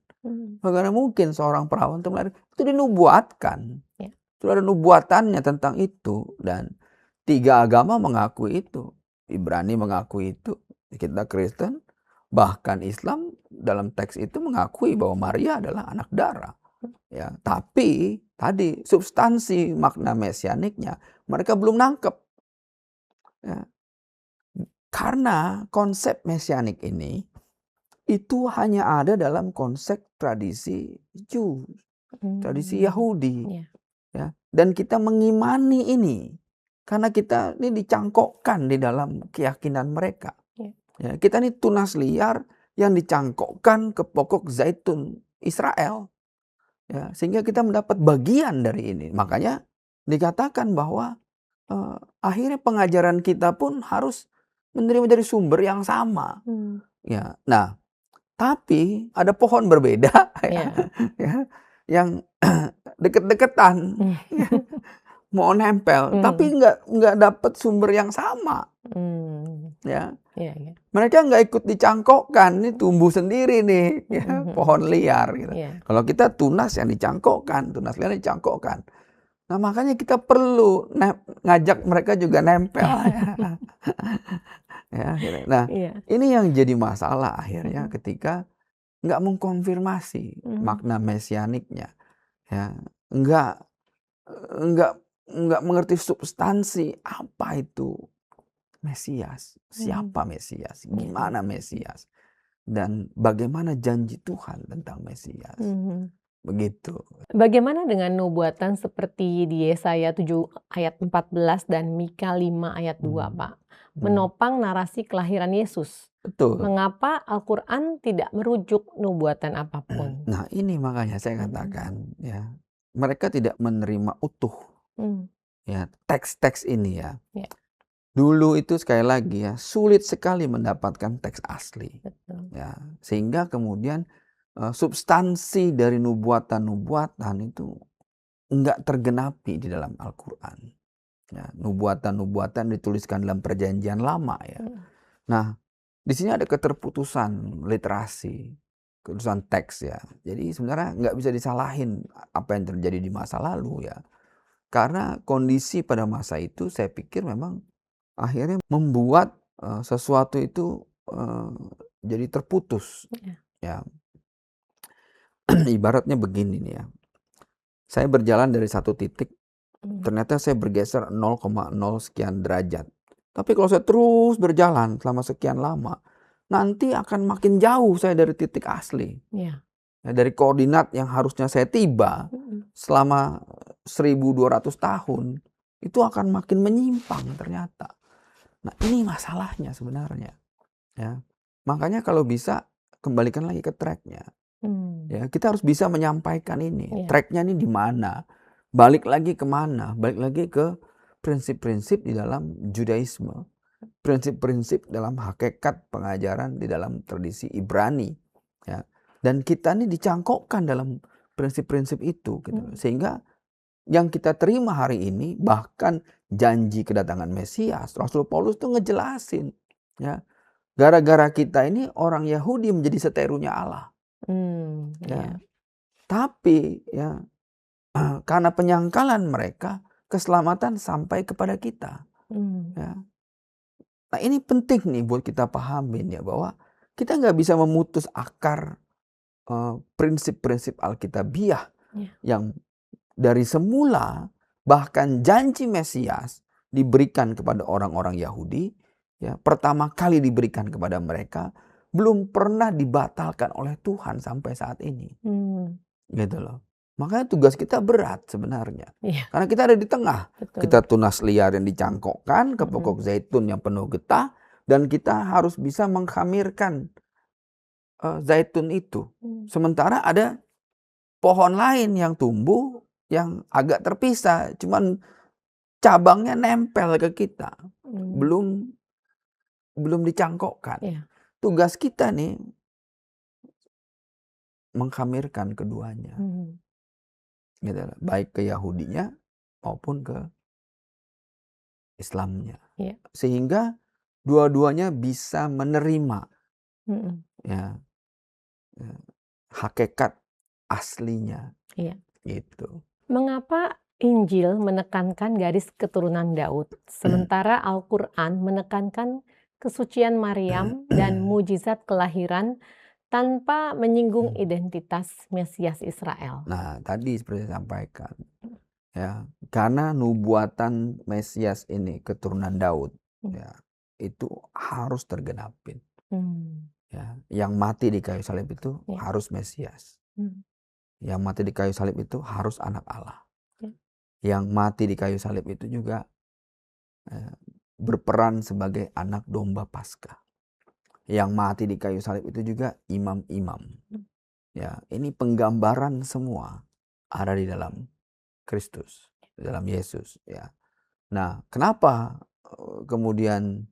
Speaker 1: Bagaimana mungkin seorang perawan itu melahirkan? Itu dinubuatkan.
Speaker 2: Ya.
Speaker 1: Sudah ada nubuatannya tentang itu. Dan 3 agama mengakui itu. Ibrani mengakui itu. Kita Kristen, bahkan Islam dalam teks itu mengakui bahwa Maria adalah anak darah. Ya, tapi tadi substansi makna mesianiknya mereka belum nangkep. Ya. Karena konsep mesianik ini itu hanya ada dalam konsep tradisi Jew, tradisi Yahudi. Ya. Dan kita mengimani ini karena kita ini dicangkokkan di dalam keyakinan mereka. Ya, kita ini tunas liar yang dicangkokkan ke pokok zaitun Israel. Ya, sehingga kita mendapat bagian dari ini. Makanya dikatakan bahwa akhirnya pengajaran kita pun harus menerima dari sumber yang sama. Ya, nah, tapi ada pohon berbeda ya, yang deket-deketan, ya, mau nempel, tapi nggak dapat sumber yang sama. Ya, mereka nggak ikut dicangkokkan, ini tumbuh sendiri nih, ya, pohon liar. Gitu. Kalau kita tunas yang dicangkokkan, tunas liar dicangkokkan. Nah makanya kita perlu ngajak mereka juga nempel. Ya, nah ini yang jadi masalah akhirnya ketika nggak mengkonfirmasi makna mesianiknya, ya, nggak mengerti substansi apa itu Mesias, siapa Mesias, gimana Mesias, dan bagaimana janji Tuhan tentang Mesias. Begitu.
Speaker 2: Bagaimana dengan nubuatan seperti di Yesaya 7 ayat 14 dan Mika 5 ayat 2, Pak? Menopang narasi kelahiran Yesus.
Speaker 1: Betul.
Speaker 2: Mengapa Al-Quran tidak merujuk nubuatan apapun?
Speaker 1: Nah ini makanya saya katakan, ya, mereka tidak menerima utuh ya teks-teks ini ya. Dulu itu sekali lagi ya sulit sekali mendapatkan teks asli. Ya, sehingga kemudian substansi dari nubuatan-nubuatan itu enggak tergenapi di dalam Al-Quran. Ya, nubuatan-nubuatan dituliskan dalam Perjanjian Lama ya. Nah, di sini ada keterputusan literasi, keterputusan teks ya. Jadi sebenarnya nggak bisa disalahin apa yang terjadi di masa lalu ya. Karena kondisi pada masa itu saya pikir memang akhirnya membuat sesuatu itu jadi terputus. Ya. Ibaratnya begini nih ya. Saya berjalan dari satu titik, ternyata saya bergeser 0,0 sekian derajat. Tapi kalau saya terus berjalan selama sekian lama, nanti akan makin jauh saya dari titik asli. Ya, dari koordinat yang harusnya saya tiba selama 1200 tahun, itu akan makin menyimpang ternyata. Nah ini masalahnya sebenarnya. Ya. Makanya kalau bisa kembalikan lagi ke tracknya. Ya, kita harus bisa menyampaikan ini. Tracknya ini di mana? Balik lagi kemana? Balik lagi ke prinsip-prinsip di dalam Judaisme. Prinsip-prinsip dalam hakikat pengajaran di dalam tradisi Ibrani. Ya. Dan kita ini dicangkokkan dalam prinsip-prinsip itu. Gitu. Sehingga yang kita terima hari ini, bahkan janji kedatangan Mesias, Rasul Paulus itu ngejelasin. Ya. Gara-gara kita ini orang Yahudi menjadi seterunya Allah. Ya. Tapi ya karena penyangkalan mereka, keselamatan sampai kepada kita. Ya. Nah ini penting nih buat kita pahamin ya, bahwa kita nggak bisa memutus akar prinsip-prinsip Alkitabiah yang dari semula bahkan janji Mesias diberikan kepada orang-orang Yahudi, ya, pertama kali diberikan kepada mereka, belum pernah dibatalkan oleh Tuhan sampai saat ini. Gitu loh. Makanya tugas kita berat sebenarnya. Karena kita ada di tengah. Betul. Kita tunas liar yang dicangkokkan ke pokok zaitun yang penuh getah. Dan kita harus bisa mengkhamirkan zaitun itu. Sementara ada pohon lain yang tumbuh yang agak terpisah. Cuman cabangnya nempel ke kita. Belum dicangkokkan. Tugas kita nih mengkhamirkan keduanya. Gitu, baik ke Yahudinya maupun ke Islamnya. Sehingga dua-duanya bisa menerima ya, hakikat aslinya
Speaker 2: Iya.
Speaker 1: gitu.
Speaker 2: Mengapa Injil menekankan garis keturunan Daud, sementara Al-Quran menekankan kesucian Maryam dan mujizat kelahiran tanpa menyinggung identitas Mesias Israel?
Speaker 1: Nah, tadi seperti saya sampaikan, ya, karena nubuatan Mesias ini keturunan Daud, ya, itu harus tergenapin.
Speaker 2: Hmm.
Speaker 1: Ya, yang mati di kayu salib itu
Speaker 2: Ya.
Speaker 1: harus Mesias.
Speaker 2: Hmm.
Speaker 1: Yang mati di kayu salib itu harus anak Allah.
Speaker 2: Ya.
Speaker 1: Yang mati di kayu salib itu juga berperan sebagai anak domba Paskah. Yang mati di kayu salib itu juga imam-imam. Ya, ini penggambaran semua ada di dalam Kristus, di dalam Yesus. Ya. Nah, kenapa kemudian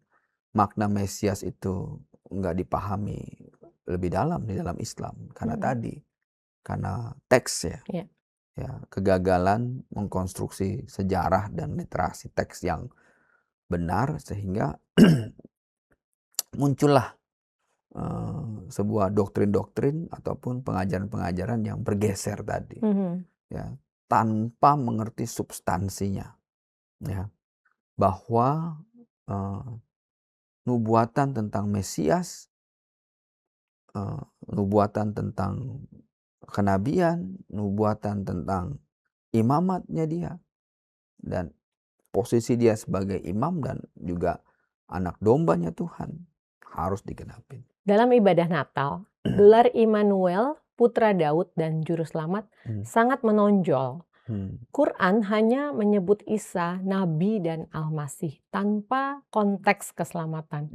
Speaker 1: makna Mesias itu nggak dipahami lebih dalam di dalam Islam? Karena tadi, karena teks ya.
Speaker 2: Ya.
Speaker 1: Ya, kegagalan mengkonstruksi sejarah dan literasi teks yang benar sehingga muncullah sebuah doktrin-doktrin ataupun pengajaran-pengajaran yang bergeser tadi, ya, tanpa mengerti substansinya, ya, bahwa nubuatan tentang Mesias, nubuatan tentang kenabian, nubuatan tentang imamatnya dia, dan posisi dia sebagai imam dan juga anak dombanya Tuhan harus digenapin.
Speaker 2: Dalam ibadah Natal, gelar Immanuel, Putra Daud dan Juru Selamat sangat menonjol. Quran hanya menyebut Isa, Nabi dan Al-Masih tanpa konteks keselamatan.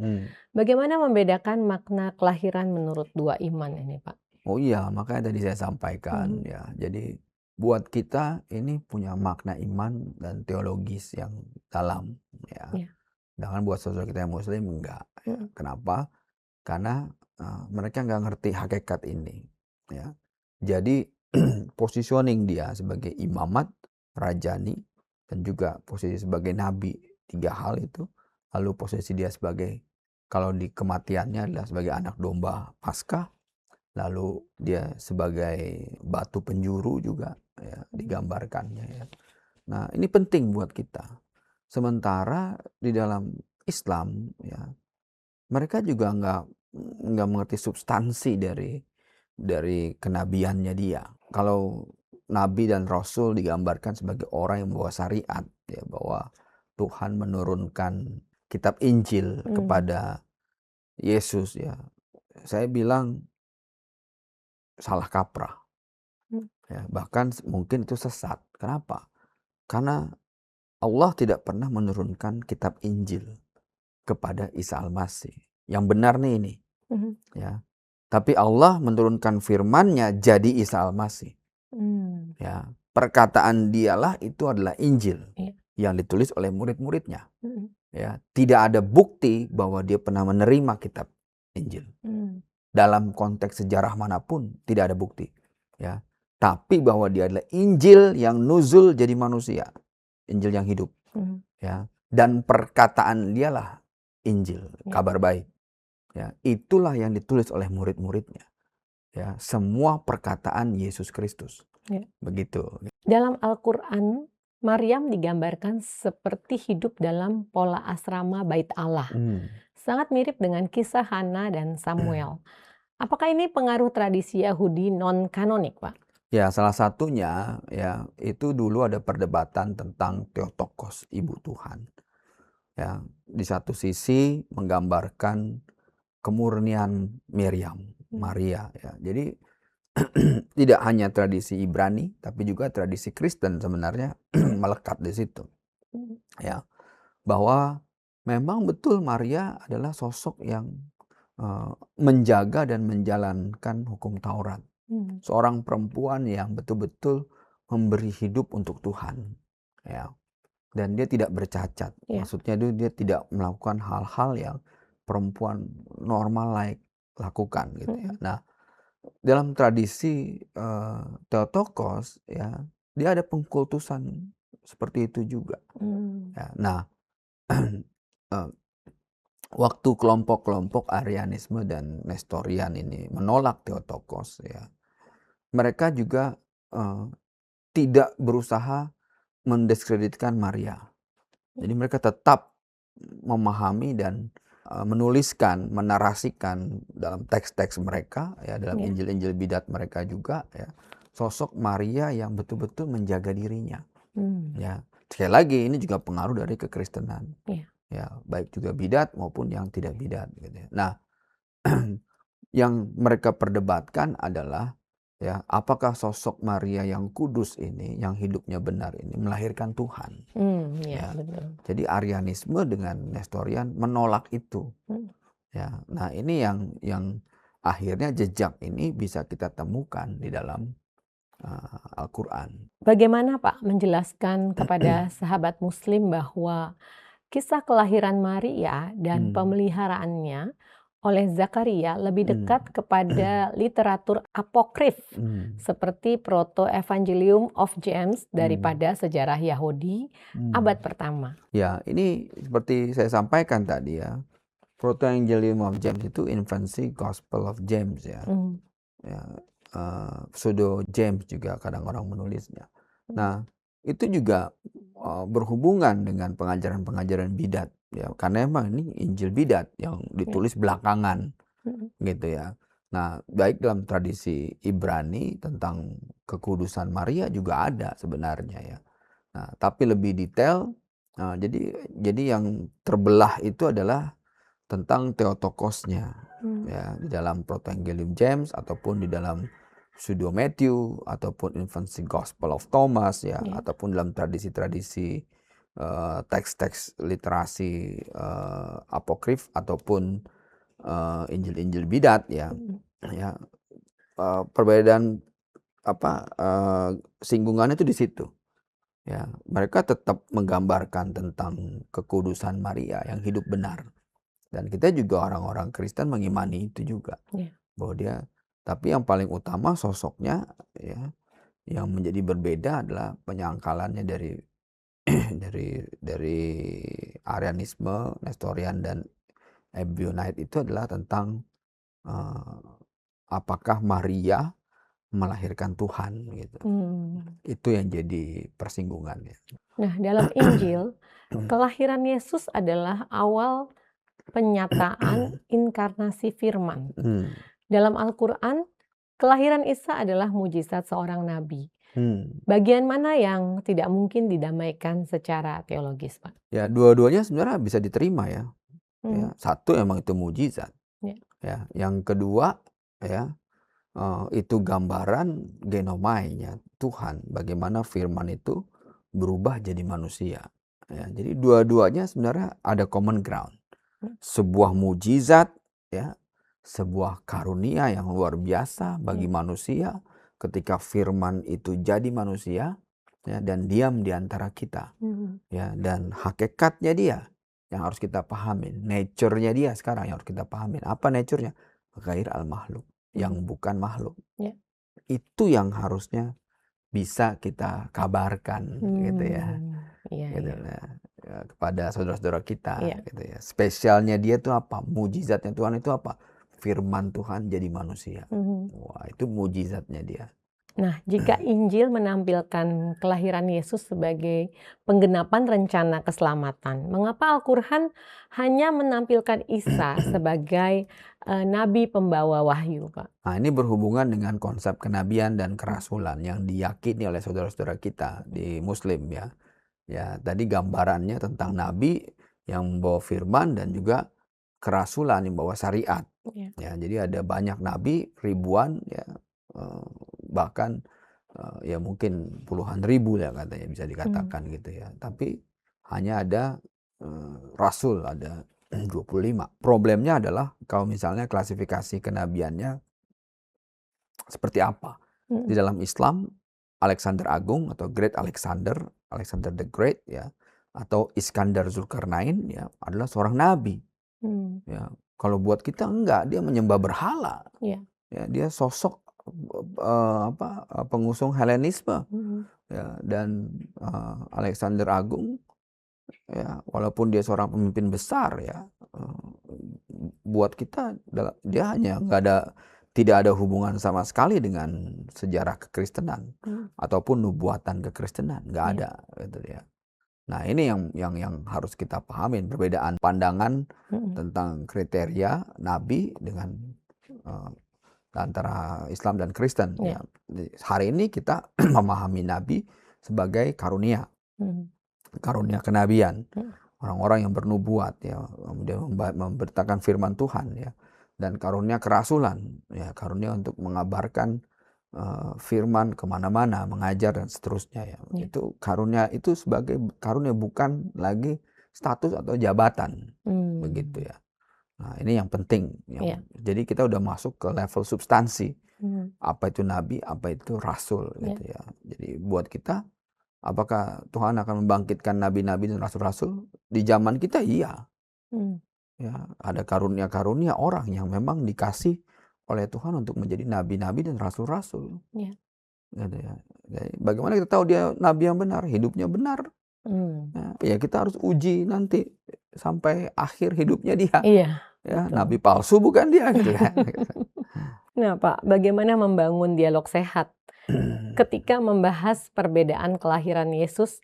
Speaker 2: Bagaimana membedakan makna kelahiran menurut dua iman ini, Pak?
Speaker 1: Oh iya, makanya tadi saya sampaikan ya. Jadi buat kita ini punya makna iman dan teologis yang dalam, ya. Sedangkan buat saudara kita yang Muslim enggak. Ya. Kenapa? Karena mereka nggak ngerti hakikat ini, ya. Jadi positioning dia sebagai imamat, rajani, dan juga posisi sebagai nabi, 3 hal itu. Lalu posisi dia sebagai, kalau di kematiannya adalah sebagai anak domba Paskah, lalu dia sebagai batu penjuru juga, ya, digambarkannya, ya. Nah, ini penting buat kita. Sementara di dalam Islam, ya, mereka juga nggak mengerti substansi dari kenabiannya dia. Kalau nabi dan rasul digambarkan sebagai orang yang membawa syariat, ya, bahwa Tuhan menurunkan kitab Injil kepada Yesus, ya. Saya bilang salah kaprah. Ya, bahkan mungkin itu sesat. Kenapa? Karena Allah tidak pernah menurunkan kitab Injil kepada Isa Al-Masih. Yang benar nih ini. Ya. Tapi Allah menurunkan firman-Nya jadi Isa Al-Masih. Ya, perkataan dialah itu adalah Injil yang ditulis oleh murid-muridnya. Ya, tidak ada bukti bahwa dia pernah menerima kitab Injil. Dalam konteks sejarah manapun tidak ada bukti. Ya, tapi bahwa dia adalah Injil yang nuzul jadi manusia, Injil yang hidup. Ya, dan perkataan dialah Injil, kabar baik. Ya, itulah yang ditulis oleh murid-muridnya. Ya, semua perkataan Yesus Kristus. Begitu.
Speaker 2: Dalam Al-Quran, Maryam digambarkan seperti hidup dalam pola asrama Bait Allah. Sangat mirip dengan kisah Hana dan Samuel. Apakah ini pengaruh tradisi Yahudi non-kanonik, Pak?
Speaker 1: Ya, salah satunya, ya, itu dulu ada perdebatan tentang Theotokos, ibu Tuhan. Ya, di satu sisi menggambarkan kemurnian Miriam, Maria, ya. Jadi tidak hanya tradisi Ibrani, tapi juga tradisi Kristen sebenarnya melekat di situ. Ya, bahwa memang betul Maria adalah sosok yang menjaga dan menjalankan hukum Taurat. Seorang perempuan yang betul-betul memberi hidup untuk Tuhan. Ya. Dan dia tidak bercacat. Maksudnya dia tidak melakukan hal-hal yang perempuan normal lakukan gitu, ya. Nah, dalam tradisi Theotokos, ya, dia ada pengkultusan seperti itu juga. Ya, nah, waktu kelompok-kelompok Arianisme dan Nestorian ini menolak Theotokos, ya, mereka juga tidak berusaha mendiskreditkan Maria. Jadi mereka tetap memahami dan menuliskan, menarasikan dalam teks-teks mereka, ya, dalam
Speaker 2: Ya.
Speaker 1: Injil-Injil bidat mereka juga, ya, sosok Maria yang betul-betul menjaga dirinya. Ya, sekali lagi ini juga pengaruh dari kekristenan.
Speaker 2: Ya.
Speaker 1: Ya, baik juga bidat maupun yang tidak bidat, gitu ya. Nah, yang mereka perdebatkan adalah, ya, apakah sosok Maria yang kudus ini, yang hidupnya benar ini melahirkan Tuhan.
Speaker 2: Ya,
Speaker 1: Ya,
Speaker 2: betul.
Speaker 1: jadi Arianisme dengan Nestorian menolak itu. Ya, nah ini yang akhirnya jejak ini bisa kita temukan di dalam Al-Quran.
Speaker 2: Bagaimana Pak menjelaskan kepada sahabat Muslim bahwa kisah kelahiran Maria dan pemeliharaannya oleh Zakaria lebih dekat kepada literatur apokrif seperti Proto-Evangelium of James daripada sejarah Yahudi abad pertama?
Speaker 1: Ya, ini seperti saya sampaikan tadi, ya, Proto-Evangelium of James itu infancy Gospel of James, ya. Ya, pseudo James juga kadang orang menulisnya. Nah, itu juga berhubungan dengan pengajaran-pengajaran bidat, ya, karena emang ini Injil bidat yang ditulis belakangan, gitu ya. Nah, baik dalam tradisi Ibrani tentang kekudusan Maria juga ada sebenarnya, ya. Nah, tapi lebih detail, jadi yang terbelah itu adalah tentang Theotokosnya, ya, di dalam Proto-Evangelium James ataupun di dalam Pseudo Matthew ataupun Infancy Gospel of Thomas, ya, ataupun dalam tradisi-tradisi teks-teks literasi apokrif ataupun Injil-Injil bidat, ya, ya, perbedaan singgungannya itu di situ. Ya, mereka tetap menggambarkan tentang kekudusan Maria yang hidup benar. Dan kita juga orang-orang Kristen mengimani itu juga. Bahwa dia, tapi yang paling utama sosoknya, ya, yang menjadi berbeda adalah penyangkalannya dari dari Arianisme, Nestorian dan Ebionite itu adalah tentang apakah Maria melahirkan Tuhan, gitu. Itu yang jadi persinggungannya.
Speaker 2: Nah, dalam Injil, kelahiran Yesus adalah awal penyataan inkarnasi firman. Dalam Al-Quran, kelahiran Isa adalah mujizat seorang nabi. Bagian mana yang tidak mungkin didamaikan secara teologis, Pak?
Speaker 1: Ya, dua-duanya sebenarnya bisa diterima, ya. Ya, satu emang itu mujizat. Ya, yang kedua, ya, itu gambaran genomainya Tuhan, bagaimana firman itu berubah jadi manusia. Ya, jadi dua-duanya sebenarnya ada common ground. Sebuah mujizat, ya, sebuah karunia yang luar biasa bagi manusia ketika firman itu jadi manusia, ya, dan diam di antara kita. Ya, dan hakikatnya dia yang harus kita pahamin, nature-nya dia sekarang yang harus kita pahamin. Apa nature-nya? Ghair al-makhluk, yang bukan makhluk. Itu yang harusnya bisa kita kabarkan, gitu ya. Gitu, ya, kepada saudara-saudara kita, gitu ya. Spesialnya dia itu apa? Mujizatnya Tuhan itu apa? Firman Tuhan jadi manusia. Wah, itu mujizatnya dia.
Speaker 2: Nah, jika Injil menampilkan kelahiran Yesus sebagai penggenapan rencana keselamatan, mengapa Al-Quran hanya menampilkan Isa sebagai nabi pembawa wahyu, Pak?
Speaker 1: Nah, ini berhubungan dengan konsep kenabian dan kerasulan yang diyakini oleh saudara-saudara kita di Muslim, ya. Ya, tadi gambarannya tentang nabi yang membawa firman dan juga kerasulan yang membawa syariat. Ya, jadi ada banyak nabi, ribuan, ya, bahkan ya mungkin puluhan ribu, ya, katanya bisa dikatakan, gitu ya. Tapi hanya ada rasul, ada 25. Problemnya adalah kalau misalnya klasifikasi kenabiannya seperti apa. Di dalam Islam, Alexander Agung atau Great Alexander, Alexander the Great, ya, atau Iskandar Zulkarnain, ya, adalah seorang nabi. Ya, kalau buat kita enggak, dia menyembah berhala. Ya, dia sosok pengusung Helenisme. Ya, dan Alexander Agung, ya, walaupun dia seorang pemimpin besar, ya, buat kita dia hanya tidak ada hubungan sama sekali dengan sejarah kekristenan ataupun nubuatan kekristenan, nggak
Speaker 2: Iya.
Speaker 1: ada gitu ya. Nah, ini yang harus kita pahamin, perbedaan pandangan tentang kriteria nabi dengan antara Islam dan Kristen.
Speaker 2: Iya.
Speaker 1: Ya. Hari ini kita memahami nabi sebagai karunia kenabian, orang-orang yang bernubuat, ya, dia memberitakan firman Tuhan, ya, dan karunia kerasulan, ya, karunia untuk mengabarkan firman kemana-mana, mengajar dan seterusnya, ya. Itu karunia itu sebagai karunia, bukan lagi status atau jabatan, begitu ya. Nah, ini yang penting. Jadi kita udah masuk ke level substansi. Apa itu nabi, apa itu rasul, gitu ya. Jadi buat kita, apakah Tuhan akan membangkitkan nabi-nabi dan rasul-rasul di zaman kita? Iya. Ya, ada karunia-karunia orang yang memang dikasih oleh Tuhan untuk menjadi nabi-nabi dan rasul-rasul. Gitu ya. Jadi, bagaimana kita tahu dia nabi yang benar, hidupnya benar? Ya kita harus uji nanti sampai akhir hidupnya dia.
Speaker 2: Iya.
Speaker 1: Ya, nabi palsu bukan dia, gitu kan.
Speaker 2: Nah, Pak, bagaimana membangun dialog sehat ketika membahas perbedaan kelahiran Yesus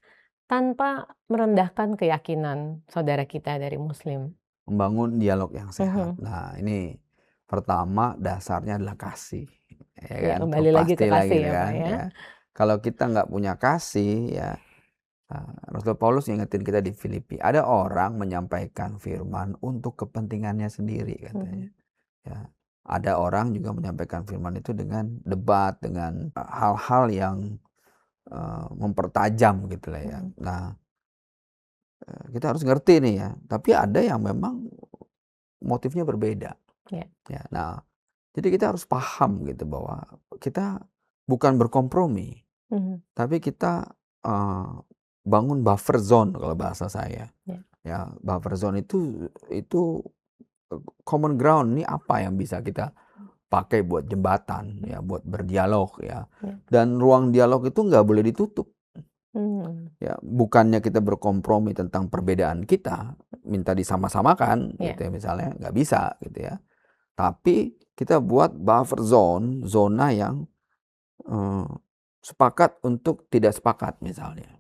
Speaker 2: tanpa merendahkan keyakinan saudara kita dari Muslim?
Speaker 1: Membangun dialog yang sehat. Nah, ini pertama dasarnya adalah kasih. Ya, kan?
Speaker 2: Kembali lagi ke kasih, ya,
Speaker 1: kan?
Speaker 2: Pak, ya.
Speaker 1: Kalau kita nggak punya kasih, ya, Rasul Paulus ngingetin kita di Filipi, ada orang menyampaikan firman untuk kepentingannya sendiri, katanya. Ya, ada orang juga menyampaikan firman itu dengan debat, dengan hal-hal yang mempertajam, gitu lah, ya. Nah, kita harus ngerti nih, ya. Tapi ada yang memang motifnya berbeda. Ya, nah, jadi kita harus paham gitu bahwa kita bukan berkompromi, tapi kita bangun buffer zone kalau bahasa saya. Ya, buffer zone itu common ground. Ini apa yang bisa kita pakai buat jembatan, ya, buat berdialog, ya. Dan ruang dialog itu nggak boleh ditutup. Ya, bukannya kita berkompromi tentang perbedaan kita, minta disama-samakan, gitu ya, misalnya, nggak bisa, gitu ya. Tapi kita buat buffer zone, zona yang sepakat untuk tidak sepakat, misalnya.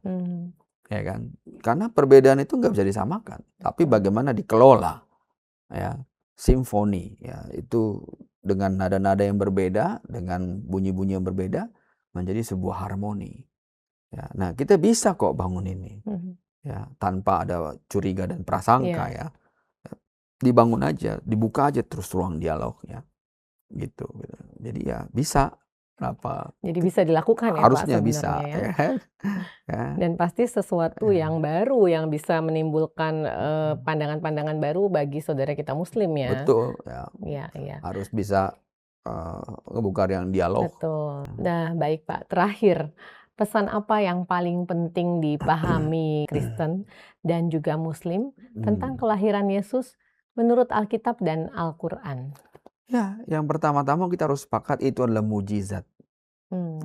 Speaker 1: Ya kan? Karena perbedaan itu nggak bisa disamakan, tapi bagaimana dikelola, ya, simfoni, ya, itu dengan nada-nada yang berbeda, dengan bunyi-bunyi yang berbeda, menjadi sebuah harmoni. Ya, nah, kita bisa kok bangun ini, ya, tanpa ada curiga dan prasangka, ya. Dibangun aja, dibuka aja terus ruang dialog, ya, gitu. Jadi ya bisa.
Speaker 2: Jadi bisa dilakukan, ya,
Speaker 1: harusnya
Speaker 2: Pak,
Speaker 1: bisa,
Speaker 2: sebenarnya,
Speaker 1: ya.
Speaker 2: Ya. Dan pasti sesuatu yang baru yang bisa menimbulkan pandangan-pandangan baru bagi saudara kita Muslim, ya.
Speaker 1: Betul, ya. Harus bisa ngebuka yang dialog.
Speaker 2: Betul. Nah, baik, Pak. Terakhir, pesan apa yang paling penting dipahami Kristen dan juga Muslim tentang kelahiran Yesus menurut Alkitab dan Al-Quran?
Speaker 1: Ya, yang pertama-tama kita harus sepakat itu adalah mujizat.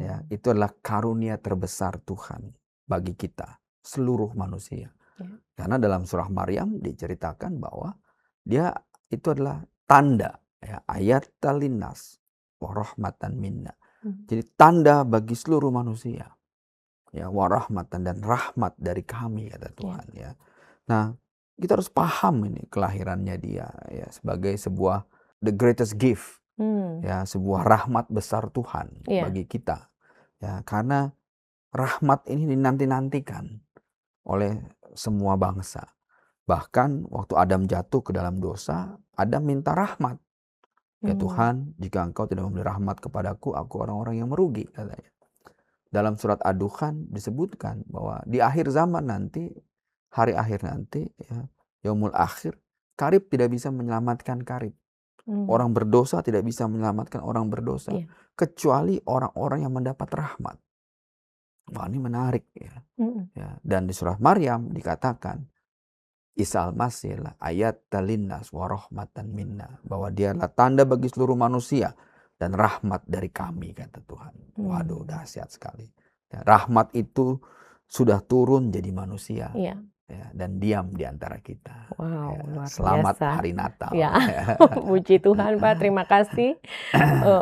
Speaker 1: Ya, itu adalah karunia terbesar Tuhan bagi kita, seluruh manusia. Karena dalam surah Maryam diceritakan bahwa dia itu adalah tanda, ya, ayatal linnas wa rahmatan minna. Jadi tanda bagi seluruh manusia. Ya, wa rahmatan, dan rahmat dari kami, kata Tuhan, ya. Nah, kita harus paham ini kelahirannya dia, ya, sebagai sebuah the greatest gift, ya, sebuah rahmat besar Tuhan bagi kita, ya, karena rahmat ini dinanti-nantikan oleh semua bangsa. Bahkan waktu Adam jatuh ke dalam dosa, Adam minta rahmat. Ya Tuhan, jika Engkau tidak memberi rahmat kepadaku, aku orang-orang yang merugi, katanya. Dalam surat Ad-Dukhan disebutkan bahwa di akhir zaman nanti, hari akhir nanti, ya, yaumul akhir, karib tidak bisa menyelamatkan karib. Orang berdosa tidak bisa menyelamatkan orang berdosa, kecuali orang-orang yang mendapat rahmat. Wah, ini menarik, ya. Ya, dan di surah Maryam dikatakan Isa al-Masih ayatal linnas wa rahmatan minna, bahwa dia adalah tanda bagi seluruh manusia dan rahmat dari kami, kata Tuhan. Waduh, dahsyat sekali. Ya, rahmat itu sudah turun jadi manusia. ya, dan diam di antara kita.
Speaker 2: Wow,
Speaker 1: Ya,
Speaker 2: luar
Speaker 1: selamat
Speaker 2: biasa.
Speaker 1: hari Natal.
Speaker 2: Ya, puji Tuhan Pak, terima kasih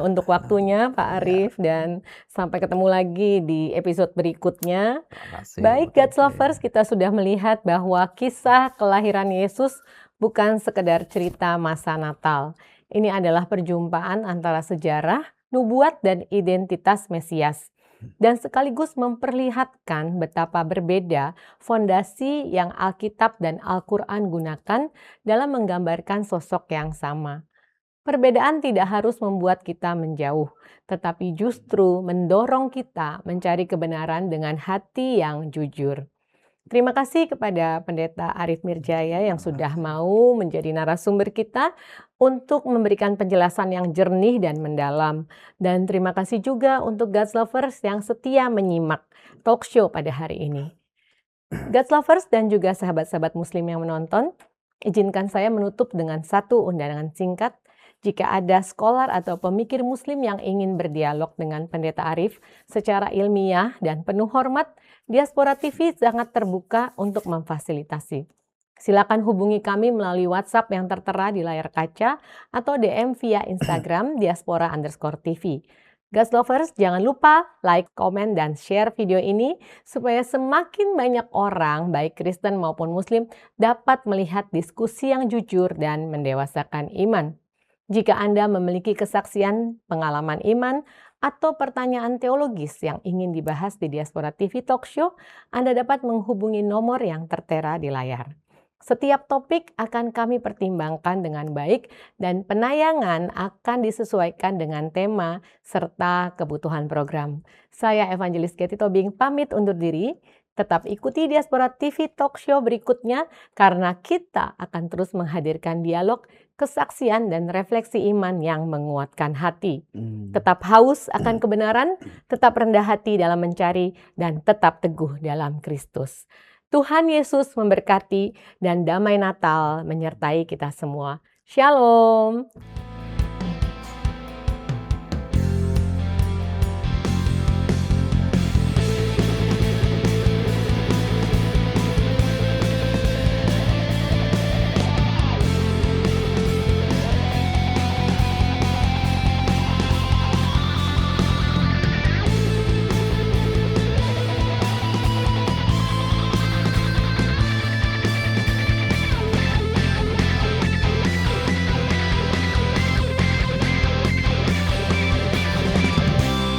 Speaker 2: untuk waktunya Pak Arif, dan sampai ketemu lagi di episode berikutnya.
Speaker 1: Terima kasih,
Speaker 2: Baik,
Speaker 1: Bu
Speaker 2: God's
Speaker 1: Kety.
Speaker 2: Lovers, kita sudah melihat bahwa kisah kelahiran Yesus bukan sekedar cerita masa Natal. Ini adalah perjumpaan antara sejarah, nubuat, dan identitas Mesias. Dan sekaligus memperlihatkan betapa berbeda fondasi yang Alkitab dan Al-Quran gunakan dalam menggambarkan sosok yang sama. Perbedaan tidak harus membuat kita menjauh, tetapi justru mendorong kita mencari kebenaran dengan hati yang jujur. Terima kasih kepada Pendeta Arif Mirjaya yang sudah mau menjadi narasumber kita untuk memberikan penjelasan yang jernih dan mendalam. Dan terima kasih juga untuk God's Lovers yang setia menyimak talk show pada hari ini. God's Lovers dan juga sahabat-sahabat Muslim yang menonton, izinkan saya menutup dengan satu undangan singkat. Jika ada scholar atau pemikir Muslim yang ingin berdialog dengan Pendeta Arif secara ilmiah dan penuh hormat, Diaspora TV sangat terbuka untuk memfasilitasi. Silakan hubungi kami melalui WhatsApp yang tertera di layar kaca atau DM via Instagram diaspora_TV. God's Lovers, jangan lupa like, komen, dan share video ini supaya semakin banyak orang, baik Kristen maupun Muslim, dapat melihat diskusi yang jujur dan mendewasakan iman. Jika Anda memiliki kesaksian, pengalaman iman, atau pertanyaan teologis yang ingin dibahas di Diaspora TV Talk Show, Anda dapat menghubungi nomor yang tertera di layar. Setiap topik akan kami pertimbangkan dengan baik dan penayangan akan disesuaikan dengan tema serta kebutuhan program. Saya Evangelis Kety Tobing pamit undur diri. Tetap ikuti Diaspora TV Talk Show berikutnya karena kita akan terus menghadirkan dialog, kesaksian, dan refleksi iman yang menguatkan hati. Tetap haus akan kebenaran, tetap rendah hati dalam mencari, dan tetap teguh dalam Kristus. Tuhan Yesus memberkati dan damai Natal menyertai kita semua. Shalom.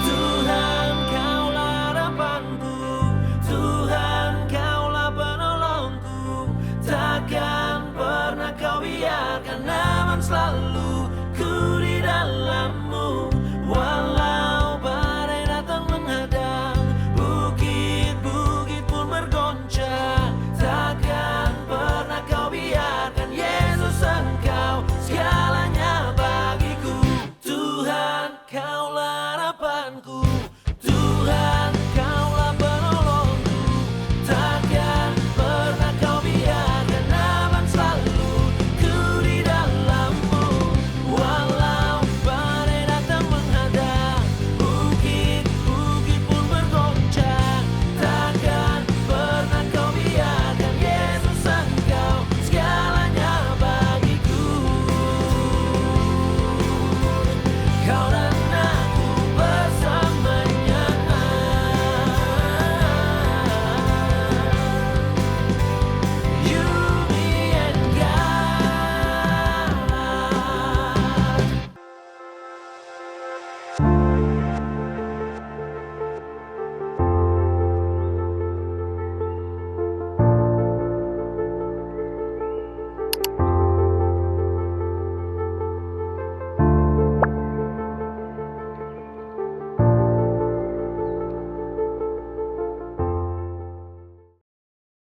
Speaker 3: Tuhan kaulah harapanku, Tuhan kaulah penolongku, takkan pernah kau biarkan aman selalu.